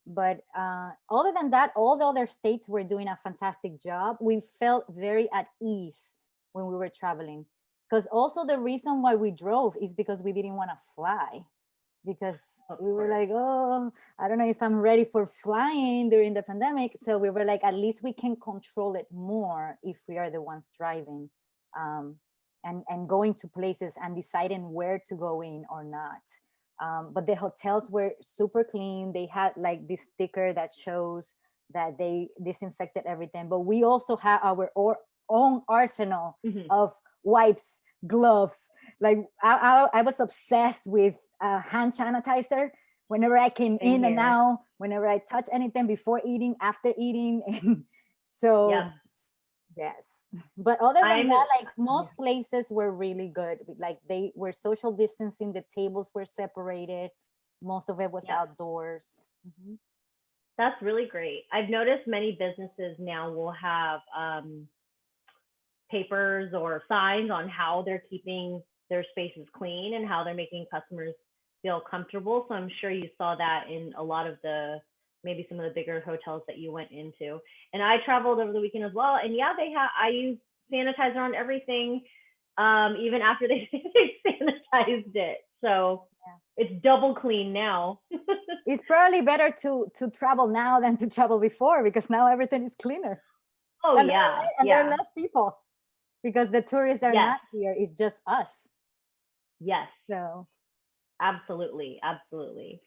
But other than that, all the other states were doing a fantastic job. We felt very at ease when we were traveling. Because also the reason why we drove is because we didn't want to fly. Because we were like, oh, I don't know if I'm ready for flying during the pandemic. So we were like, at least we can control it more if we are the ones driving and going to places and deciding where to go in or not. But the hotels were super clean. They had like this sticker that shows that they disinfected everything. But we also have our own arsenal of wipes, gloves, Like I was obsessed with hand sanitizer whenever I came Same in and here. out, whenever I touch anything before eating, after eating. And so Yep. yes. But other than I'm that, like most places were really good. Like they were social distancing, the tables were separated. Most of it was Yep. outdoors. Mhm. That's really great. I've noticed many businesses now will have papers or signs on how they're keeping their spaces clean and how they're making customers feel comfortable. So I'm sure you saw that in a lot of the, maybe some of the bigger hotels that you went into. And I traveled over the weekend as well. And yeah, I use sanitizer on everything, even after they sanitized it. So it's double clean now. It's probably better to travel now than to travel before, because now everything is cleaner. Oh And yeah, there are less people because the tourists are Yes. not here. It's just us. Yes, So absolutely, absolutely.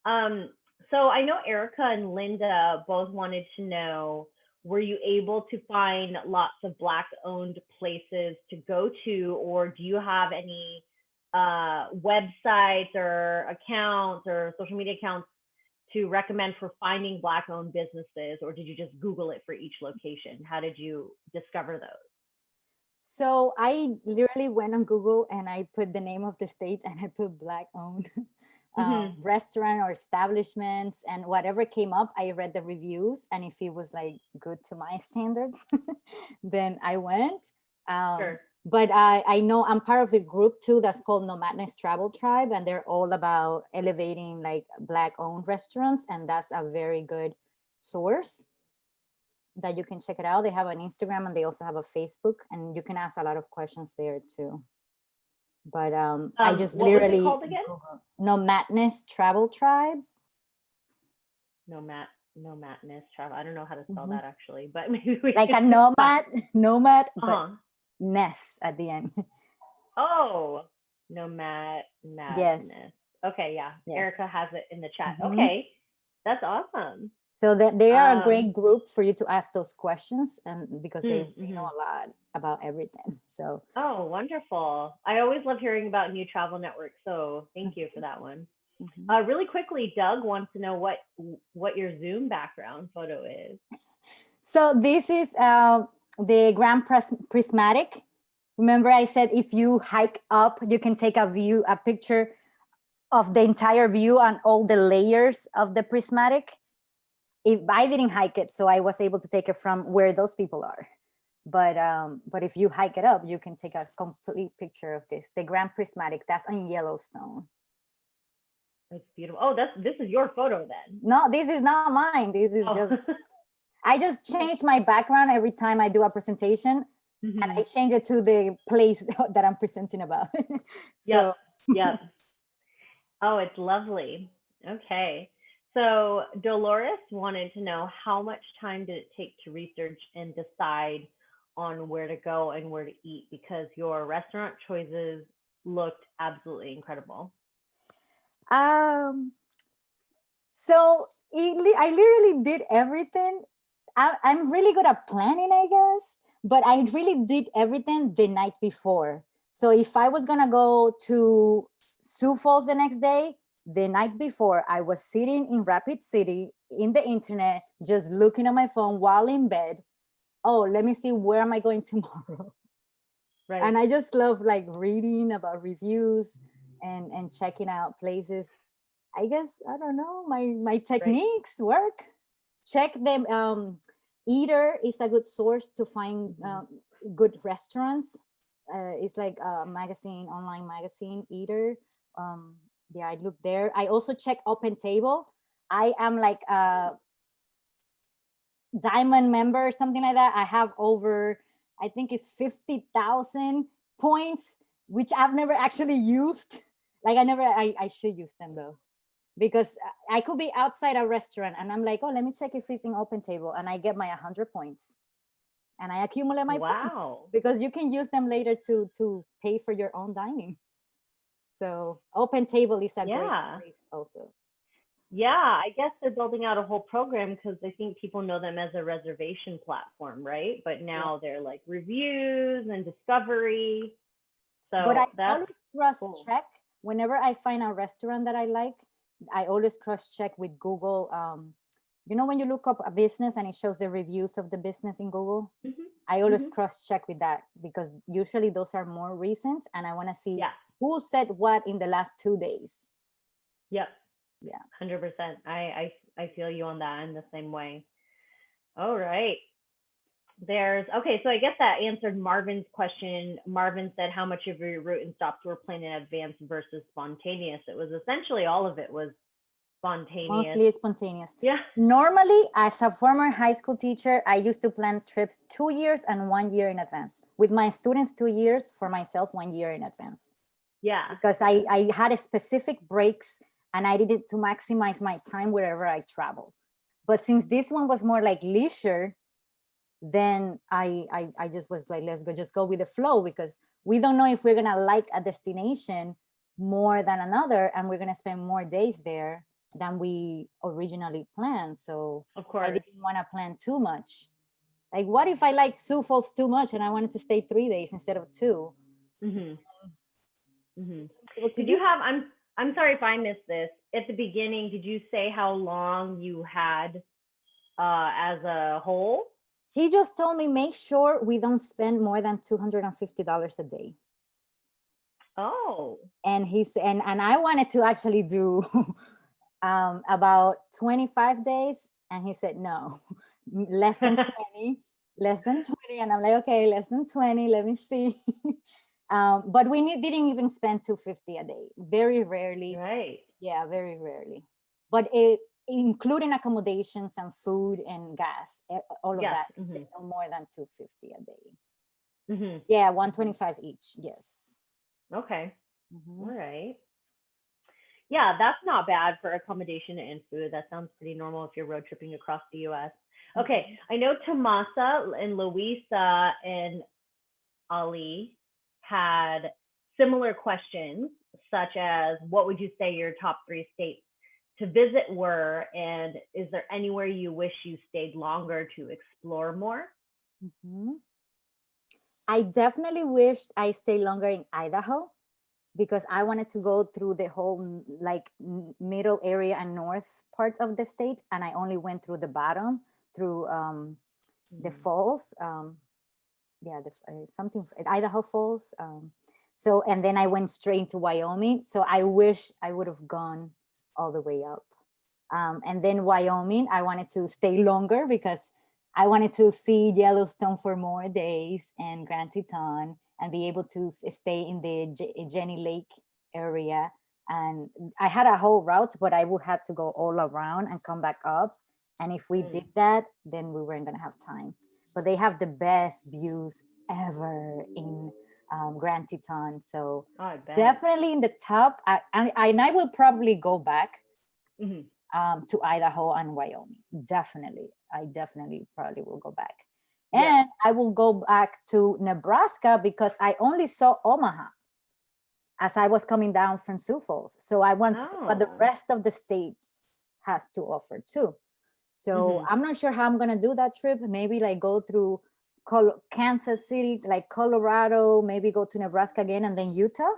So I know Erica and Linda both wanted to know, were you able to find lots of Black-owned places to go to, or do you have any websites or accounts or social media accounts to recommend for finding Black-owned businesses, or did you just Google it for each location? How did you discover those? So I literally went on Google and I put the name of the states and I put Black-owned restaurant or establishments, and whatever came up, I read the reviews, and if it was like good to my standards, then I went. Sure. But I know I'm part of a group too that's called Nomadness Travel Tribe, and they're all about elevating like Black-owned restaurants, and that's a very good source that you can check it out. They have an Instagram and they also have a Facebook, and you can ask a lot of questions there too. But I just what was it literally called again? Googled Nomadness Travel Tribe. Nomadness travel. I don't know how to spell that actually, but maybe we Like a can nomad, but Uh-huh. ness at the end. Oh, madness. Yes. Okay, yeah. Yeah. Erica has it in the chat. Mhm. Okay, that's awesome. So that they are a great group for you to ask those questions, and because they know a lot about everything. So Oh, wonderful. I always love hearing about new travel networks, so thank you for that one. Really quickly, Doug wants to know what your Zoom background photo is. So this is the Grand Prismatic. Remember I said if you hike up, you can take a picture of the entire view and all the layers of the prismatic. If I didn't hike it, so I was able to take it from where those people are. But if you hike it up, you can take a complete picture of this. The Grand Prismatic, that's on Yellowstone. It's beautiful. Oh, this is your photo then. No, this is not mine. This is just, I just change my background every time I do a presentation, and I change it to the place that I'm presenting about. Yep. Oh, it's lovely. Okay. So Dolores wanted to know, how much time did it take to research and decide on where to go and where to eat? Because your restaurant choices looked absolutely incredible. So I literally did everything. I'm really good at planning, I guess, but I really did everything the night before. So if I was gonna go to Sioux Falls the next day, the night before, I was sitting in Rapid City in the internet, just looking at my phone while in bed. Oh, let me see, where am I going tomorrow? Right. And I just love like reading about reviews and checking out places. I guess, I don't know, my techniques work. Check them. Eater is a good source to find good restaurants. It's like a magazine, online magazine, Eater. Yeah, I look there. I also check Open Table. I am like a diamond member or something like that. I have over, I think it's 50,000 points, which I've never actually used. Like I should use them though, because I could be outside a restaurant and I'm like, oh, let me check if it's in Open Table, and I get my 100 points and I accumulate my points, because you can use them later to pay for your own dining. So Open Table is a great place also. Yeah, I guess they're building out a whole program because I think people know them as a reservation platform, right? But now they're like reviews and discovery. But So I that's always cross cool. check whenever I find a restaurant that I like. I always cross check with Google. You know, when you look up a business and it shows the reviews of the business in Google, Mhm. I always Mhm. cross check with that because usually those are more recent and I want to see Yeah. who said what in the last 2 days. Yep. Yeah. 100%. I feel you on that in the same way. All right. Okay, so I guess that answered Marvin's question. Marvin said how much of your route and stops were planned in advance versus spontaneous. It was essentially all of it was spontaneous. Mostly it's spontaneous. Yeah. Normally, as a former high school teacher, I used to plan trips 2 years and 1 year in advance. With my students, 2 years. For myself, 1 year in advance. Yeah. Because I had a specific breaks and I did it to maximize my time wherever I traveled. But since this one was more like leisure, then I just was like, let's go, just go with the flow, because we don't know if we're gonna like a destination more than another, and we're gonna spend more days there than we originally planned. So Of I course. didn't want to plan too much. Like, what if I like Sioux Falls too much and I wanted to stay 3 days instead of 2? Mhm. Mhm. Able to Did you do. have I'm sorry if I missed this. At the beginning, did you say how long you had as a whole? He just told me, make sure we don't spend more than $250 a day. Oh. And and I wanted to actually do about 25 days. And he said, no, less than 20, less than 20. And I'm like, okay, less than 20, let me see. But didn't even spend 250 a day. Very rarely. Right. Yeah, very rarely. But including accommodations and food and gas, all of Yes. that, Mhm. no more than 250 a day. Mhm. Yeah, 125 each. Yes. Okay. Mhm. All right. Yeah, that's not bad for accommodation and food. That sounds pretty normal if you're road tripping across the US. Okay, I know Tomasa and Luisa and Ali had similar questions, such as what would you say your top 3 states to visit were, and is there anywhere you wish you stayed longer to explore more? Mhm. I definitely wished I stayed longer in Idaho because I wanted to go through the whole middle area and north parts of the state, and I only went through the bottom through the falls. Yeah, something Idaho Falls. So and then I went straight to Wyoming. So I wish I would have gone all the way up. And then Wyoming, I wanted to stay longer because I wanted to see Yellowstone for more days and Grand Teton and be able to stay in the Jenny Lake area. And I had a whole route, but I would have to go all around and come back up. And if we did that, then we weren't going to have time. But they have the best views ever in Grand Teton. So Oh, I bet. definitely in the top. And I will probably go back Mhm. to Idaho and Wyoming. Definitely. I definitely probably will go back. Yeah. And I will go back to Nebraska because I only saw Omaha as I was coming down from Sioux Falls. So I want to see what the Oh. rest of the state has to offer too. So I'm not sure how I'm gonna do that trip. Maybe like go through Kansas City, like Colorado, maybe go to Nebraska again, and then Utah.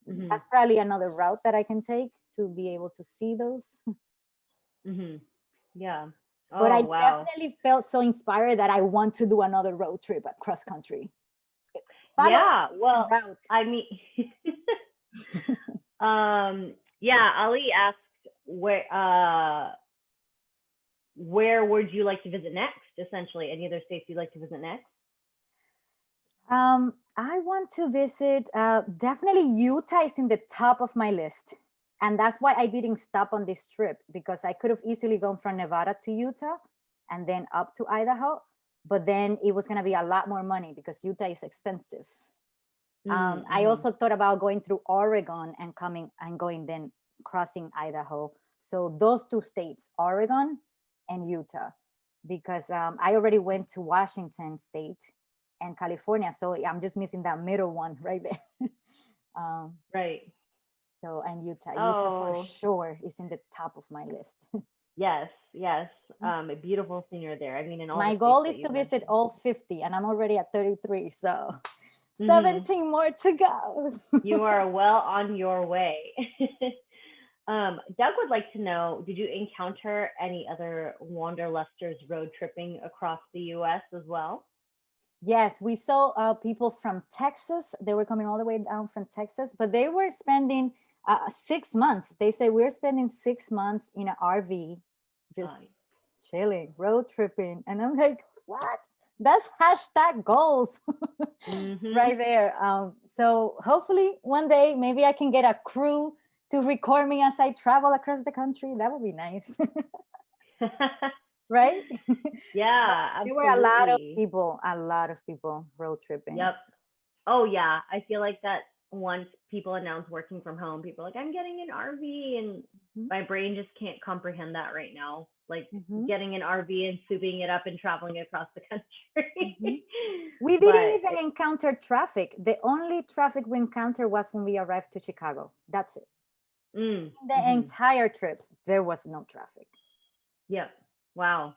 That's probably another route that I can take to be able to see those. Yeah. But Oh, I wow. definitely felt so inspired that I want to do another road trip at cross country. Yeah. Well, route. I mean, yeah, Ali asked where would you like to visit next? Essentially, any other states you'd like to visit next? I want to visit, definitely Utah is in the top of my list. And that's why I didn't stop on this trip, because I could have easily gone from Nevada to Utah and then up to Idaho. But then it was going to be a lot more money because Utah is expensive. I also thought about going through Oregon and going then crossing Idaho. So those 2 states, Oregon and Utah, because I already went to Washington State and California. So I'm just missing that middle one right there. Right. So, and Utah Oh, for sure is in the top of my list. yes, yes. A beautiful scenery there. I mean, in all My the goal states is that to you visit mentioned. all 50, and I'm already at 33. So 17 more to go. You are well on your way. Doug would like to know, did you encounter any other wanderlusters road tripping across the US as well? Yes, we saw people from Texas. They were coming all the way down from Texas, but they were spending 6 months. They say we're spending 6 months in an RV, just chilling, road tripping. And I'm like, what? That's hashtag goals right there. So hopefully one day, maybe I can get a crew to record me as I travel across the country. That would be nice. Right? Yeah, There were absolutely. a lot of people road tripping. Yep. Oh yeah, I feel like that once people announce working from home, people are like, I'm getting an RV, and my brain just can't comprehend that right now. Like getting an RV and souping it up and traveling across the country. We didn't even encounter traffic. The only traffic we encountered was when we arrived to Chicago. That's it. The entire trip, there was no traffic. Yep. Wow.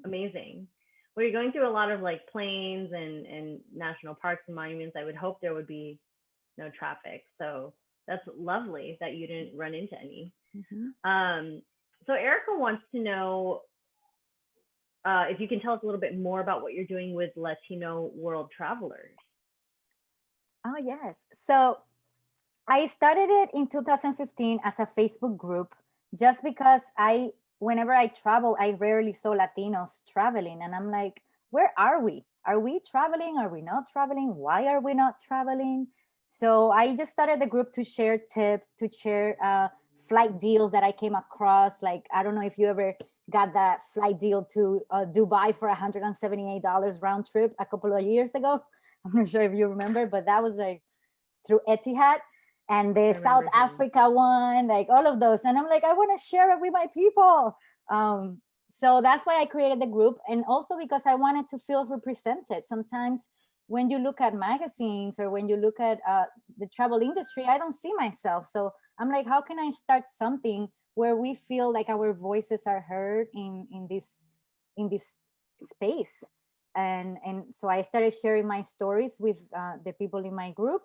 Amazing. Well, you're going through a lot of like plains and national parks and monuments. I would hope there would be no traffic. So that's lovely that you didn't run into any. So Erica wants to know if you can tell us a little bit more about what you're doing with Latino World Travelers. Oh, yes. So I started it in 2015 as a Facebook group, just because whenever I travel, I rarely saw Latinos traveling. And I'm like, where are we? Are we traveling? Are we not traveling? Why are we not traveling? So I just started the group to share tips, to share flight deals that I came across. Like, I don't know if you ever got that flight deal to Dubai for $178 round trip a couple of years ago. I'm not sure if you remember, but that was like through Etihad. And the South Africa one, like all of those. And I'm like, I want to share it with my people. So that's why I created the group. And also because I wanted to feel represented. Sometimes when you look at magazines or when you look at the travel industry, I don't see myself. So I'm like, how can I start something where we feel like our voices are heard in this space? And so I started sharing my stories with the people in my group.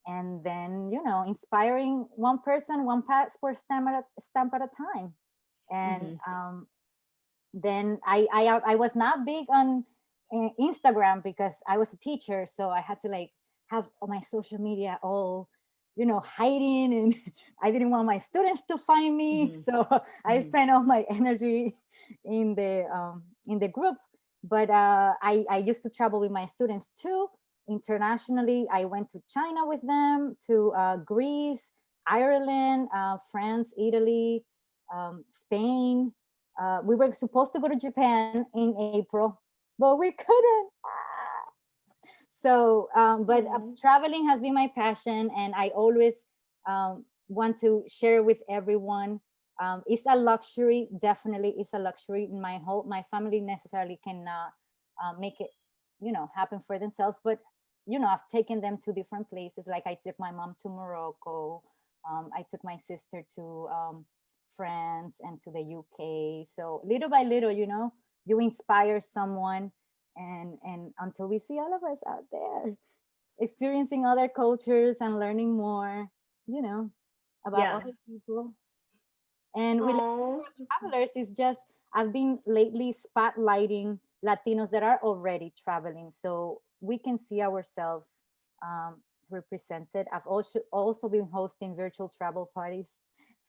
And then, inspiring one person, one passport stamp at a time. And then I was not big on Instagram because I was a teacher. So I had to like have all my social media all, hiding, and I didn't want my students to find me. So I spent all my energy in the group. But I used to travel with my students too. Internationally, I went to China with them, to Greece, Ireland, France, Italy, Spain. We were supposed to go to Japan in April, but we couldn't. So, but traveling has been my passion, and I always want to share with everyone. It's a luxury, definitely. It's a luxury. My family necessarily cannot make it, happen for themselves, but I've taken them to different places. Like I took my mom to Morocco. I took my sister to France and to the UK. So little by little, you inspire someone, and until we see all of us out there experiencing other cultures and learning more, about other people. And with travelers, it's just I've been lately spotlighting Latinos that are already traveling, so we can see ourselves represented. I've also been hosting virtual travel parties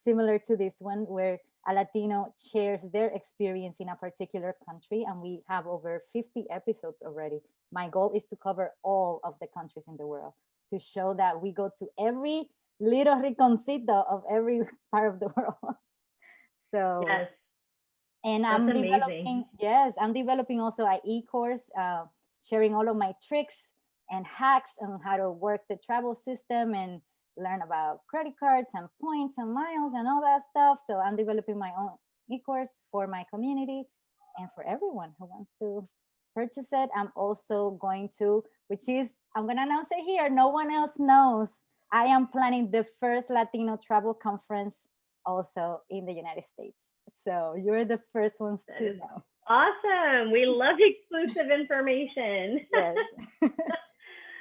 similar to this one, where a Latino shares their experience in a particular country, and we have over 50 episodes already. My goal is to cover all of the countries in the world, to show that we go to every little rinconcito of every part of the world. So yes. And I'm developing also an e-course, sharing all of my tricks and hacks on how to work the travel system and learn about credit cards and points and miles and all that stuff. So I'm developing my own e-course for my community and for everyone who wants to purchase it. I'm also going to, I'm going to announce it here. No one else knows. I am planning the first Latino travel conference also in the United States. So you're the first ones to know. Awesome. We love exclusive information. Yes.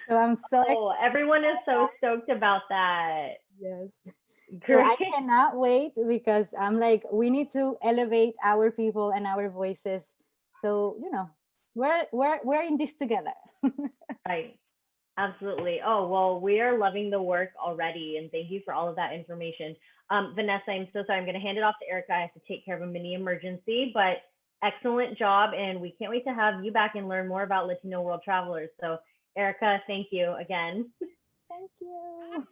So I'm so Oh, everyone is so stoked about that. yes. So Great. I cannot wait because I'm like, we need to elevate our people and our voices. So, you know, we're in this together. Right. Absolutely. Oh, well, we are loving the work already, and thank you for all of that information. Vanessa, I'm so sorry. I'm going to hand it off to Erica. I have to take care of a mini emergency, but excellent job, and we can't wait to have you back and learn more about Latino World Travelers. So, Erica, thank you again. Thank you.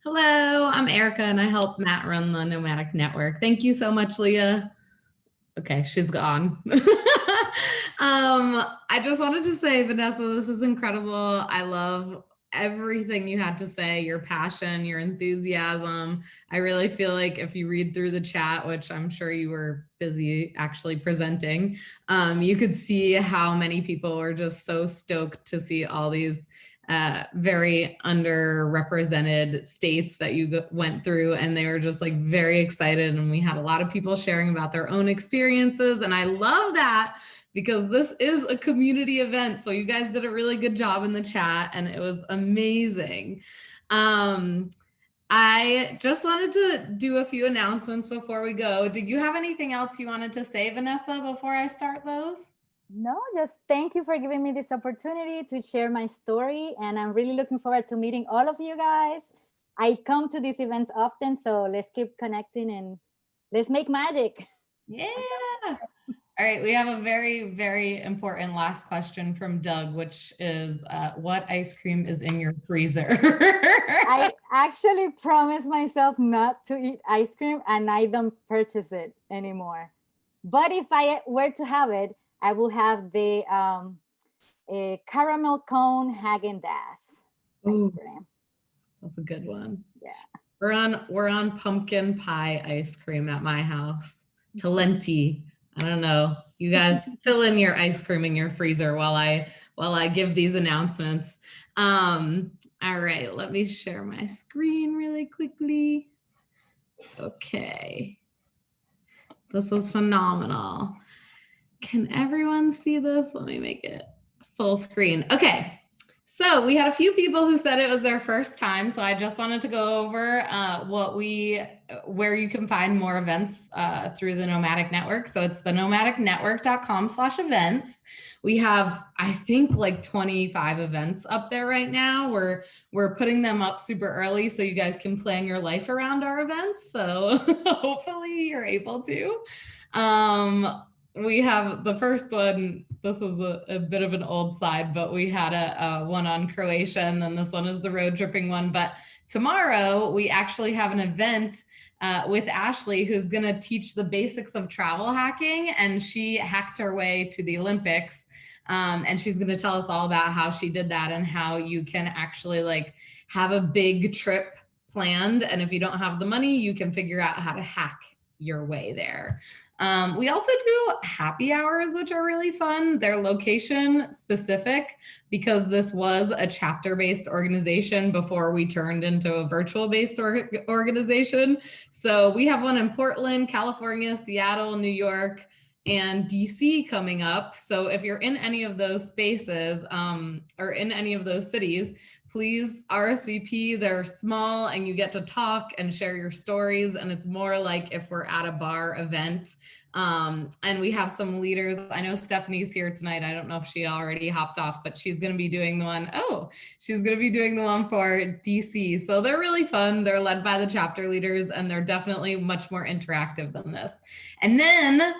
Hello, I'm Erica, and I help Matt run the Nomadic Network. Thank you so much, Leah. Okay, she's gone. I just wanted to say, Vanessa, this is incredible. I love everything you had to say, your passion, your enthusiasm. I really feel like if you read through the chat, which I'm sure you were busy actually presenting, you could see how many people were just so stoked to see all these very underrepresented states that you went through, and they were just like very excited, and we had a lot of people sharing about their own experiences, and I love that because this is a community event. So you guys did a really good job in the chat, and it was amazing. I just wanted to do a few announcements before we go. Did you have anything else you wanted to say, Vanessa, before I start those? No, just thank you for giving me this opportunity to share my story. And I'm really looking forward to meeting all of you guys. I come to these events often, so let's keep connecting and let's make magic. Yeah. All right, we have a very, very important last question from Doug, which is what ice cream is in your freezer? I actually promised myself not to eat ice cream, and I don't purchase it anymore. But if I were to have it, I will have the a caramel cone Häagen-Dazs ice cream. That's a good one. Yeah. We're on pumpkin pie ice cream at my house. Talenti. I don't know. You guys fill in your ice cream in your freezer while I give these announcements. All right, let me share my screen really quickly. Okay. This is phenomenal. Can everyone see this? Let me make it full screen. Okay. So we had a few people who said it was their first time. So I just wanted to go over where you can find more events through the Nomadic Network. So it's the nomadicnetwork.com/events. We have, I think, like 25 events up there right now. We're putting them up super early so you guys can plan your life around our events. So hopefully you're able to. We have the first one. This is a bit of an old slide, but we had a one on Croatia, and then this one is the road tripping one. But tomorrow we actually have an event with Ashley, who's going to teach the basics of travel hacking, and she hacked her way to the Olympics. And she's going to tell us all about how she did that and how you can actually like have a big trip planned. And if you don't have the money, you can figure out how to hack your way there. We also do happy hours, which are really fun. They're location specific because this was a chapter-based organization before we turned into a virtual-based organization. So we have one in Portland, California, Seattle, New York, and DC coming up. So if you're in any of those spaces or in any of those cities, please RSVP. They're small and you get to talk and share your stories. And it's more like if we're at a bar event. And we have some leaders. I know Stephanie's here tonight. I don't know if she already hopped off, but she's going to be doing the one. Oh, she's going to be doing the one for DC. So they're really fun. They're led by the chapter leaders, and they're definitely much more interactive than this. And then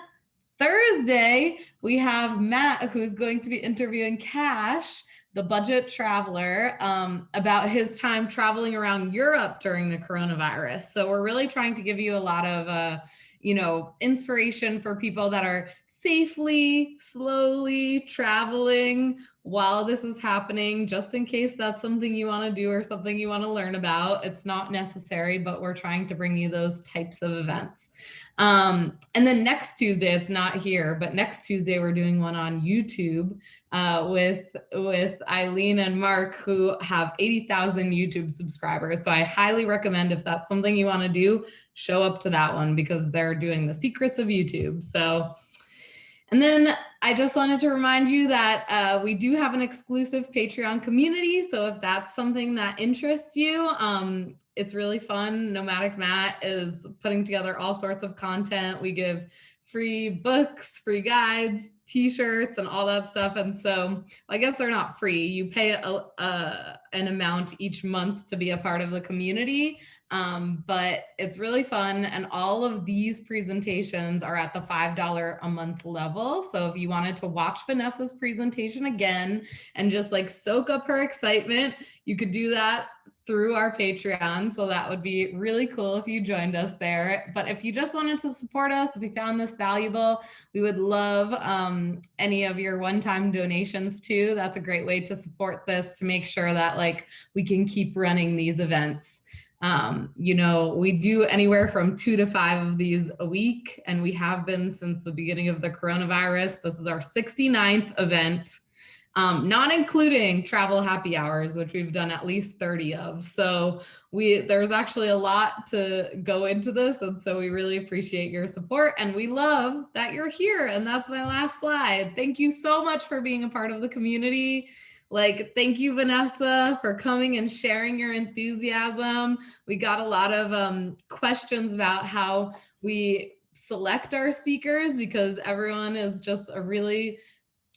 Thursday, we have Matt, who's going to be interviewing Cash, the budget traveler, about his time traveling around Europe during the coronavirus. So we're really trying to give you a lot of, inspiration for people that are safely, slowly traveling while this is happening, just in case that's something you want to do or something you want to learn about. It's not necessary, but we're trying to bring you those types of events. And then next Tuesday, it's not here, but next Tuesday, we're doing one on YouTube with Eileen and Mark, who have 80,000 YouTube subscribers. So I highly recommend, if that's something you want to do, show up to that one because they're doing the secrets of YouTube. So And then I just wanted to remind you that we do have an exclusive Patreon community. So if that's something that interests you, it's really fun. Nomadic Matt is putting together all sorts of content. We give free books, free guides, t-shirts, and all that stuff. And so I guess they're not free. You pay an amount each month to be a part of the community. But it's really fun. And all of these presentations are at the $5 a month level. So if you wanted to watch Vanessa's presentation again and just like soak up her excitement, you could do that through our Patreon. So that would be really cool if you joined us there. But if you just wanted to support us, if you found this valuable, we would love any of your one-time donations too. That's a great way to support this, to make sure that like we can keep running these events. You know, we do anywhere from 2 to 5 of these a week, and we have been since the beginning of the coronavirus. This is our 69th event, not including travel happy hours, which we've done at least 30 of. So there's actually a lot to go into this. And so we really appreciate your support, and we love that you're here. And that's my last slide. Thank you so much for being a part of the community. Like, thank you, Vanessa, for coming and sharing your enthusiasm. We got a lot of questions about how we select our speakers, because everyone is just a really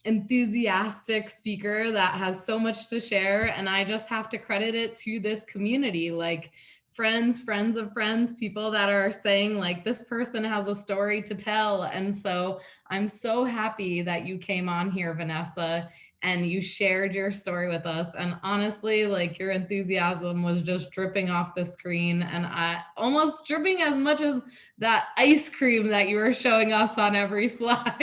enthusiastic speaker that has so much to share. And I just have to credit it to this community, like friends of friends, people that are saying like, this person has a story to tell. And so I'm so happy that you came on here, Vanessa, and you shared your story with us. And honestly, like, your enthusiasm was just dripping off the screen, and I almost dripping as much as that ice cream that you were showing us on every slide.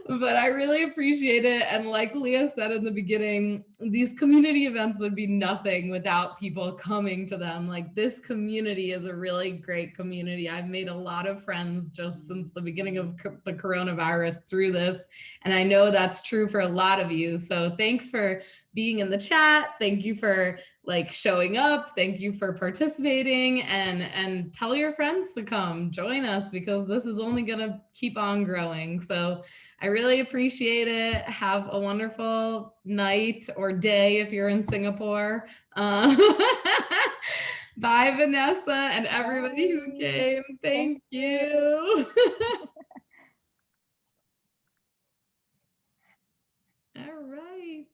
But I really appreciate it. And like Leah said in the beginning, these community events would be nothing without people coming to them. Like, this community is a really great community. I've made a lot of friends just since the beginning of the coronavirus through this. And I know that's true for a lot of you. So thanks for being in the chat. Thank you for like showing up. Thank you for participating, and tell your friends to come join us, because this is only going to keep on growing. So I really appreciate it. Have a wonderful night or day if you're in Singapore. Bye, Vanessa, and everybody who came. Thank you. All right.